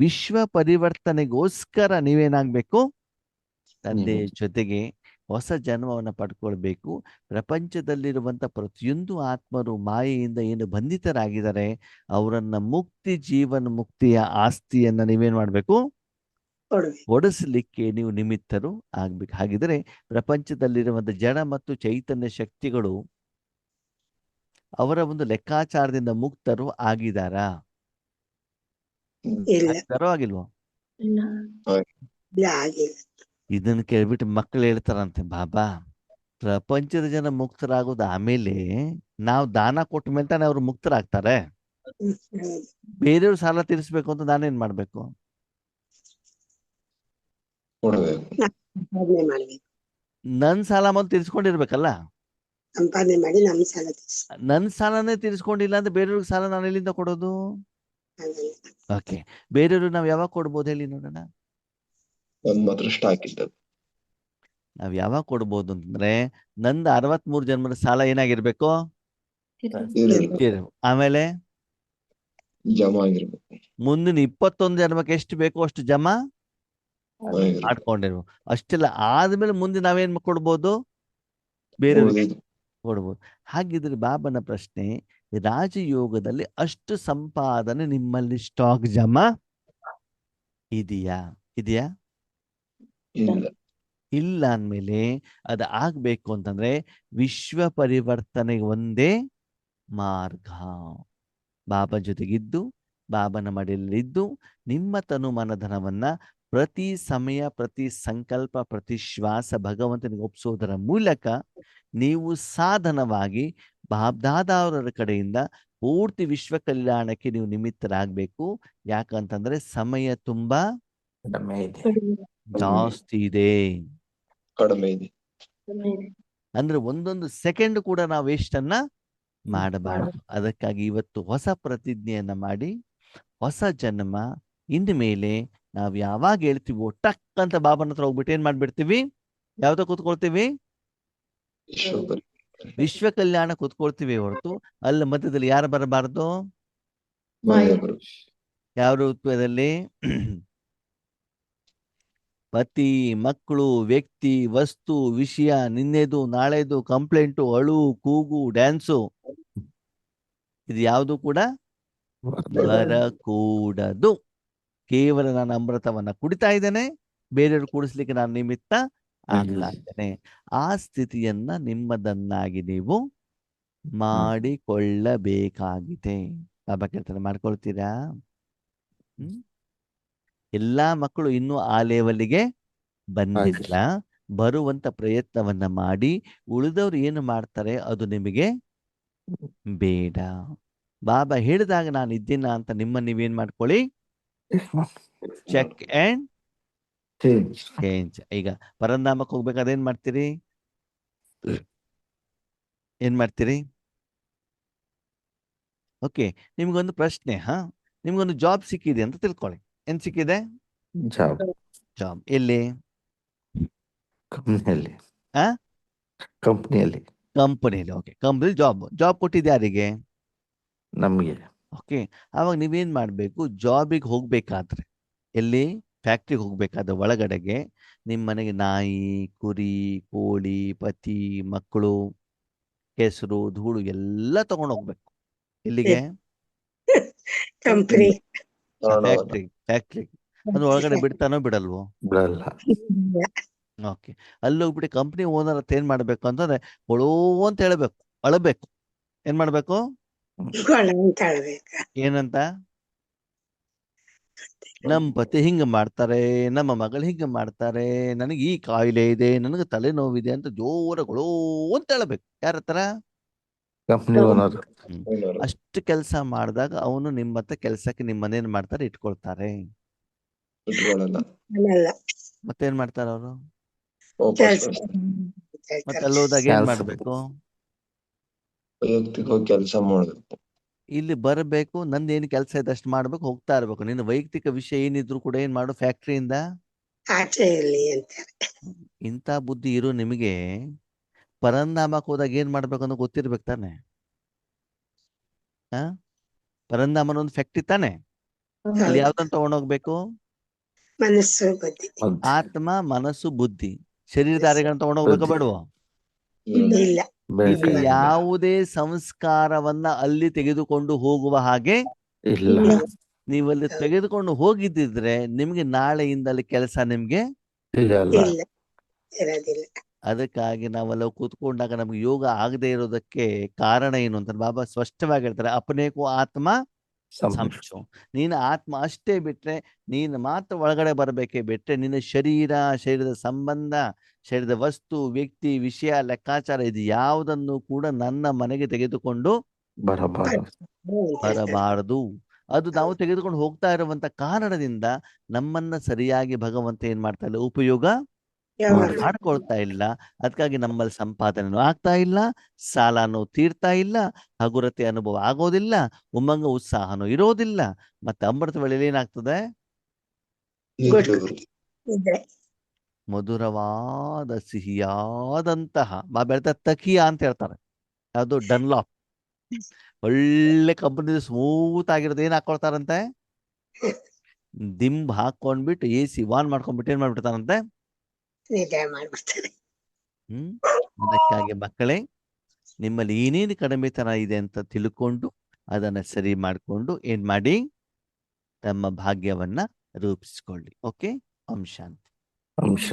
ವಿಶ್ವ ಪರಿವರ್ತನೆಗೋಸ್ಕರ ನೀವೇನಾಗ್ಬೇಕು? ತಂದೆ ಜೊತೆಗೆ ಹೊಸ ಜನ್ಮವನ್ನ ಪಡ್ಕೊಳ್ಬೇಕು. ಪ್ರಪಂಚದಲ್ಲಿರುವಂತ ಪ್ರತಿಯೊಂದು ಆತ್ಮರು ಮಾಯೆಯಿಂದ ಏನು ಬಂಧಿತರಾಗಿದ್ದಾರೆ ಅವರನ್ನ ಮುಕ್ತಿ, ಜೀವನ ಮುಕ್ತಿಯ ಆಸ್ತಿಯನ್ನ ನೀವೇನ್ ಮಾಡ್ಬೇಕು? ಕೊಡ್ಬೇಕು. ಒಡಿಸ್ಲಿಕ್ಕೆ ನೀವು ನಿಮಿತ್ತರು ಆಗ್ಬೇಕು. ಹಾಗಿದ್ರೆ ಪ್ರಪಂಚದಲ್ಲಿರುವಂತ ಜಡ ಮತ್ತು ಚೈತನ್ಯ ಶಕ್ತಿಗಳು ಅವರ ಒಂದು ಲೆಕ್ಕಾಚಾರದಿಂದ ಮುಕ್ತರು ಆಗಿದಾರಾ? ಇಲ್ಲ ಆಗ್ತಾರೋ ಆಗಿಲ್ವೋ? ಇಲ್ಲ. ಇಲ್ಲ ಆಗಿಲ್ಲ. ಇದನ್ನ ಕೇಳ್ಬಿಟ್ಟು ಮಕ್ಕಳು ಹೇಳ್ತಾರಂತೆ, ಬಾಬಾ ಪ್ರಪಂಚದ ಜನ ಮುಕ್ತರಾಗೋದು ಆಮೇಲೆ ನಾವು ದಾನ ಕೊಟ್ಟ ಮೇಲೆ ತಾನೇ ಅವ್ರು ಮುಕ್ತರಾಗ್ತಾರೆ. ಬೇರೆಯವ್ರ ಸಾಲ ತೀರಿಸ್ಬೇಕು ಅಂತ ನಾನೇನ್ ಮಾಡ್ಬೇಕು? ಕೊಡ್ಬೇಕು. ಸಂಪಾದನೆ ಮಾಡ್ಬೇಕು. ನನ್ ಸಾಲ ಮೊದಲು ತೀರಿಸ್ಕೊಂಡಿರ್ಬೇಕಲ್ಲ. ಸಂಪಾದನೆ ಮಾಡಿ ನಮ್ಮ ಸಾಲ ತೀರ್ಸಿ. ನನ್ ಸಾಲನೇ ತೀರಿಸ್ಕೊಂಡಿಲ್ಲ ಅಂದ್ರೆ ಬೇರೆಯವ್ರಿಗೆ ಸಾಲ ನಾನು ಎಲ್ಲಿಂದ ಕೊಡೋದು? ಆಗಲ್ಲ. ಓಕೆ, ಬೇರೆಯವ್ರು ನಾವ್ ಯಾವಾಗ ಕೊಡ್ಬೋದು ಹೇಳಿ ನೋಡೋಣ? ನಮ್ಮ ಅದೃಷ್ಟ ಹಾಕಿದ್ದದು. ನಾವ್ ಯಾವಾಗ ಕೊಡ್ಬೋದು ಅಂತಂದ್ರೆ ನಂದು 63 ಜನ್ಮದ ಸಾಲ ಏನಾಗಿರ್ಬೇಕು? ಆಮೇಲೆ ಜಮಾ ಆಗಿರ್ಬೇಕು. ಮುಂದಿನ 21 ಜನ್ಮಕ್ಕೆ ಎಷ್ಟು ಬೇಕೋ ಅಷ್ಟು ಜಮಾ ಆಗಿರ್ಬೇಕು. ಮಾಡ್ಕೊಂಡಿರ್ಬೇಕು. ಅಷ್ಟೆಲ್ಲ ಆದ್ಮೇಲೆ ಮುಂದೆ ನಾವೇನ್ ಕೊಡ್ಬೋದು? ಬೇರೆಯವ್ರಿಗೆ ಉಳ್ದಿದ್ದು. ಕೊಡ್ಬೋದು. ಹಾಗಿದ್ರೆ ಬಾಬನ ಪ್ರಶ್ನೆ, ರಾಜಯೋಗದಲ್ಲಿ ಅಷ್ಟು ಸಂಪಾದನೆ ನಿಮ್ಮಲ್ಲಿ ಸ್ಟಾಕ್ ಜಮಾ ಇದೆಯಾ? ಇದೆಯಾ? ಇಲ್ಲ. ಇಲ್ಲ ಅಂದ್ಮೇಲೆ ಅದು ಆಗ್ಬೇಕು ಅಂತಂದ್ರೆ ವಿಶ್ವ ಪರಿವರ್ತನೆಗೆ ಒಂದೇ ಮಾರ್ಗ. ಬಾಬಾ ಜೊತೆಗಿದ್ದು, ಬಾಬನ ಮಡಿಯಲ್ಲಿದ್ದು, ನಿಮ್ಮ ತನು ಮನಧನವನ್ನ ಪ್ರತಿ ಸಮಯ, ಪ್ರತಿ ಸಂಕಲ್ಪ, ಪ್ರತಿ ಶ್ವಾಸ ಭಗವಂತನಿಗೆ ಒಪ್ಪಿಸೋದರ ಮೂಲಕ ನೀವು ಸಾಧನವಾಗಿ ಬಾಬ್ದಾದವರ ಕಡೆಯಿಂದ ಪೂರ್ತಿ ವಿಶ್ವ ಕಲ್ಯಾಣಕ್ಕೆ ನೀವು ನಿಮಿತ್ತರಾಗಬೇಕು. ಯಾಕಂತಂದ್ರೆ ಸಮಯ ತುಂಬಾ ಕಡಿಮೆ ಇದೆ. ಜಾಸ್ತಿ ಇದೆ. ಕಡಿಮೆ ಇದೆ. ಅಂದ್ರೆ ಒಂದೊಂದು ಸೆಕೆಂಡ್ ಕೂಡ ನಾವು ವೇಸ್ಟ್ ಅನ್ನ ಮಾಡಬಾರದು. ಅದಕ್ಕಾಗಿ ಇವತ್ತು ಹೊಸ ಪ್ರತಿಜ್ಞೆಯನ್ನ ಮಾಡಿ, ಹೊಸ ಜನ್ಮ ಇನ್ನು ಮೇಲೆ ನಾವು ಯಾವಾಗ ಹೇಳ್ತೀವೋ ಟಕ್ ಅಂತ ಬಾಬನ ಹತ್ರ ಹೋಗ್ಬಿಟ್ಟು ಏನ್ ಮಾಡ್ಬಿಡ್ತೀವಿ? ಯಾವ್ದೋ ಕೂತ್ಕೊಳ್ತೀವಿ? ವಿಶ್ವ ಪರಿವರ್ತನೆ. ವಿಶ್ವ ಕಲ್ಯಾಣ ಕೂತ್ಕೊಳ್ತೀವಿ ಹೊರತು ಅಲ್ಲಿ ಮಧ್ಯದಲ್ಲಿ ಯಾರು ಬರಬಾರದು? ಮಾಯೆ ಬರು. ಯಾವ ರೂಪದಲ್ಲಿ? ಪತಿ, ಮಕ್ಕಳು, ವ್ಯಕ್ತಿ, ವಸ್ತು, ವಿಷಯ, ನಿನ್ನೆದು ನಾಳೆದು, ಕಂಪ್ಲೇಂಟು, ಅಳು, ಕೂಗು, ಡ್ಯಾನ್ಸು, ಇದು ಯಾವುದು ಕೂಡ ಬರಕೂಡದು. ಕೇವಲ ನಾನು ಅಮೃತವನ್ನ ಕುಡಿತಾ ಇದ್ದೇನೆ, ಬೇರೆಯವರು ಕುಡಿಸ್ಲಿಕ್ಕೆ ನಾನು ನಿಮಿತ್ತ ಆಗ್ತಾ ಇದ್ದೇನೆ. ಆ ಸ್ಥಿತಿಯನ್ನ ನಿಮ್ಮದನ್ನಾಗಿ ನೀವು ಮಾಡಿಕೊಳ್ಳಬೇಕಾಗಿದೆ. ಬಾಬಾ ಕೇಳ್ತಾರೆ, ಮಾಡ್ಕೊಳ್ತೀರಾ? ಎಲ್ಲಾ ಮಕ್ಕಳು ಇನ್ನೂ ಆ ಲೆವೆಲ್ಗೆ ಬಂದಿಲ್ಲ. ಬರುವಂತ ಪ್ರಯತ್ನವನ್ನ ಮಾಡಿ. ಉಳಿದವ್ರು ಏನು ಮಾಡ್ತಾರೆ ಅದು ನಿಮಗೆ ಬೇಡ. ಬಾಬಾ ಹೇಳಿದಾಗ ನಾನು ಇದ್ದೀನ ಅಂತ ನೀವೇನ್ ಮಾಡ್ಕೊಳ್ಳಿ, ಚೆಕ್ ಅಂಡ್ ಚೇಂಜ್. ಈಗ ಪರಂಧಾಮಕ್ಕೆ ಹೋಗ್ಬೇಕಾದ್ರೆ ಏನ್ ಮಾಡ್ತೀರಿ? ಏನ್ ಮಾಡ್ತೀರಿ? ಓಕೆ, ನಿಮ್ಗೊಂದು ಪ್ರಶ್ನೆ. ನಿಮ್ಗೊಂದು ಜಾಬ್ ಸಿಕ್ಕಿದೆ ಅಂತ ತಿಳ್ಕೊಳ್ಳಿ. ಏನ್ ಸಿಕ್ಕಿದೆ? ಜಾಬ್. ಎಲ್ಲಿ? ಕಂಪ್ನಿಯಲ್ಲಿ. ಆ ಕಂಪ್ನಿಯಲ್ಲಿ ಕಂಪನಿಯಲ್ಲಿ. ಓಕೆ, ಕಂಪನಿ ಜಾಬ್ ಕೊಟ್ಟಿದ್ದು ಯಾರಿಗೆ? ನಮ್ಗೆ. ಓಕೆ, ಅವಾಗ ನೀವೇನ್ ಮಾಡ್ಬೇಕು? ಜಾಬಿಗೆ ಹೋಗ್ಬೇಕಾದ್ರೆ, ಎಲ್ಲಿ? ಫ್ಯಾಕ್ಟ್ರಿಗೆ ಹೋಗ್ಬೇಕಾದ್ರೆ ಒಳಗಡೆಗೆ ನಿಮ್ಮ ಮನೆಗೆ ನಾಯಿ, ಕುರಿ, ಕೋಳಿ, ಪತಿ, ಮಕ್ಕಳು, ಕೆಸರು, ಧೂಳು ಎಲ್ಲ ತಗೊಂಡು ಹೋಗ್ಬೇಕು. ಎಲ್ಲಿಗೆ? Company factory. ಅದು ಒಳಗಡೆ ಬಿಡ್ತಾನೋ ಬಿಡಲ್ವೋ? ಬಿಡಲ್ಲ. ಓಕೆ, ಅಲ್ಲಿ ಹೋಗ್ಬಿಟ್ಟು ಕಂಪ್ನಿ ಓನರ್ ಹತ್ರ ಏನ್ ಮಾಡ್ಬೇಕು ಅಂತಂದ್ರೆ ಕೊಳೋ ಅಂತ ಹೇಳ್ಬೇಕು, ಅಳಬೇಕು. ಏನ್ ಮಾಡ್ಬೇಕು? ಏನಂತ? ನಮ್ಮ ಪತಿ ಹಿಂಗ ಮಾಡ್ತಾರೆ, ನಮ್ಮ ಮಗಳು ಹಿಂಗ ಮಾಡ್ತಾರೆ, ನನಗೆ ಈ ಕಾಯಿಲೆ ಇದೆ, ನನಗೆ ತಲೆನೋವಿದೆ ಅಂತ ಜೋರಗಳು ಅಂತ ಹೇಳ್ಬೇಕು. ಯಾರ ಹತ್ರ? Company owner. ಓನರ್ ಅಷ್ಟು ಕೆಲಸ ಮಾಡಿದಾಗ ಅವನು ನಿಮ್ಮ ಹತ್ರ ಕೆಲಸಕ್ಕೆ ನಿಮ್ಮನ್ನೇನ್ ಮಾಡ್ತಾರೆ, ಇಟ್ಕೊಳ್ತಾರೆ. ಇಟ್ಕೊಳ್ಳಲ್ಲ. ಅನ್ನಲ್ಲ. ಮತ್ತೇನ್ ಮಾಡ್ತಾರೆ ಅವರು? ವಾಪಸ್ ಕೆಲ್ಸ ಕಳಿಸ್ತಾರೆ. ಮತ್ತೆ ಅಲ್ಲಿ ಹೋದಾಗ ಏನ್ ಕೆಲ್ಸ. ಮಾಡ್ಬೇಕು? ವೈಯಕ್ತಿಕವಾಗಿ ಕೆಲಸ ಮಾಡ್ಬೇಕು. ಇಲ್ಲಿ ಬರಬೇಕು, ನಂದು ಏನು ಕೆಲಸ ಇದೆ ಅಷ್ಟು ಮಾಡ್ಬೇಕು, ಹೋಗ್ತಾ ಇರ್ಬೇಕು. ನಿನ್ನ ವೈಯಕ್ತಿಕ ವಿಷಯ ಏನಿದ್ರು ಕೂಡ ಏನ್ ಮಾಡು, ಫ್ಯಾಕ್ಟ್ರಿಯಿಂದ ಆಚೆ ಇರ್ಲಿ ಅಂತಾರೆ. ಇಂಥ ಬುದ್ಧಿ ಇರೋ ನಿಮಗೆ ಪರಂಧಾಮಕ್ಕೆ ಹೋದಾಗ ಏನ್ ಮಾಡ್ಬೇಕು ಅನ್ನೋ ಗೊತ್ತಿರ್ಬೇಕು ತಾನೆ. ಆ ಪರಂಧಾಮನ ಒಂದು ಫ್ಯಾಕ್ಟ್ರಿ ತಾನೆ. ಅಲ್ಲಿ ಯಾವ್ದನ್ನ ತಗೊಂಡೋಗ್ಬೇಕು? ಮನಸ್ಸು ಬುದ್ಧಿ ಆತ್ಮ, ಮನಸ್ಸು, ಬುದ್ಧಿ. ಶರೀರದ ಆರ್ಯಗಳನ್ನ ತಗೊಂಡೋಗ್ಬೇಕ ಬೇಡವೋ? ಇಲ್ಲ ಇಲ್ಲಿ ಬೇಕಾಗಿಲ್ಲ. ಯಾವುದೇ ಸಂಸ್ಕಾರವನ್ನ ಅಲ್ಲಿ ತೆಗೆದುಕೊಂಡು ಹೋಗುವ ಹಾಗೆ ಇಲ್ಲ. ನೀವಲ್ಲಿ ತೆಗೆದುಕೊಂಡು ಹೋಗಿದ್ದಿದ್ರೆ ನಿಮ್ಗೆ ನಾಳೆಯಿಂದ ಅಲ್ಲಿ ಕೆಲಸ ನಿಮ್ಗೆ. ಸಿಗಲ್ಲ. ಇಲ್ಲ ಇರೋದಿಲ್ಲ. ಅದಕ್ಕಾಗಿ ನಾವೆಲ್ಲ ಕೂತ್ಕೊಂಡಾಗ ನಮ್ಗೆ ಯೋಗ ಆಗದೆ ಇರೋದಕ್ಕೆ ಕಾರಣ ಏನು ಅಂತ ಬಾಬಾ ಸ್ಪಷ್ಟವಾಗಿ ಹೇಳ್ತಾರೆ. ಅಪನೇಕು ಆತ್ಮ ಸಂಶು. ನೀನು ಆತ್ಮ ಅಷ್ಟೇ ಬಿಟ್ರೆ, ನೀನು ಮಾತ್ರ ಒಳಗಡೆ ಬರಬೇಕೇ ಬಿಟ್ರೆ, ನಿನ್ನ ಶರೀರದ ಸಂಬಂಧ, ಶರೀರದ ವಸ್ತು, ವ್ಯಕ್ತಿ, ವಿಷಯ, ಲೆಕ್ಕಾಚಾರ ಇದು ಯಾವುದನ್ನು ಕೂಡ ನನ್ನ ಮನೆಗೆ ತೆಗೆದುಕೊಂಡು ಬರಬಾರದು. ಅದು ನಾವು ತೆಗೆದುಕೊಂಡು ಹೋಗ್ತಾ ಇರುವಂತ ಕಾರಣದಿಂದ ನಮ್ಮನ್ನ ಸರಿಯಾಗಿ ಭಗವಂತ ಏನ್ ಮಾಡ್ತಾ ಇಲ್ಲ, ಉಪಯೋಗ ಮಾಡ್ಕೊಳ್ತಾ ಇಲ್ಲ. ಅದಕ್ಕಾಗಿ ನಮ್ಮಲ್ಲಿ ಸಂಪಾದನೆನೂ ಆಗ್ತಾ ಇಲ್ಲ, ಸಾಲನೂ ತೀರ್ತಾ ಇಲ್ಲ, ಹಗುರತೆ ಅನುಭವ ಆಗೋದಿಲ್ಲ, ಉಮ್ಮಂಗ ಉತ್ಸಾಹನೂ ಇರೋದಿಲ್ಲ. ಮತ್ತೆ ಅಮೃತ ವೇಳೆಯಲ್ಲಿ ಏನಾಗ್ತದೆ? ಇದ್ರೆ ಮಧುರವಾದ ಸಿಹಿಯಾದಂತಹ ಬೆಳ್ತ ತಕಿಯ ಅಂತ ಹೇಳ್ತಾರೆ. ಯಾವುದು? ಡನ್ಲಾಪ್. ಒಳ್ಳೆ ಕಂಪನಿ ಸ್ಮೂತ್ ಆಗಿರೋದು ಏನ್ ಹಾಕೊಳ್ತಾರಂತೆ? ದಿಂಬ್ ಹಾಕೊಂಡ್ಬಿಟ್ಟು AC ಆನ್ ಮಾಡ್ಕೊಂಡ್ಬಿಟ್ಟು ಏನ್ ಮಾಡ್ಬಿಡ್ತಾರಂತೆ? ನಿದ್ರೆ ಮಾಡ್ಬಿಡ್ತಾರೆ. ಅದಕ್ಕಾಗಿ ಮಕ್ಕಳೇ, ನಿಮ್ಮಲ್ಲಿ ಏನೇನು ಕಡಿಮೆತನ ಇದೆ ಅಂತ ತಿಳ್ಕೊಂಡು ಅದನ್ನ ಸರಿ ಮಾಡಿಕೊಂಡು ಏನ್ ಮಾಡಿ ತಮ್ಮ ಭಾಗ್ಯವನ್ನ ರೂಪಿಸ್ಕೊಳ್ಳಿ. ಓಕೆ, ಓಂ ಶಾಂತಿ. ಅಂಶ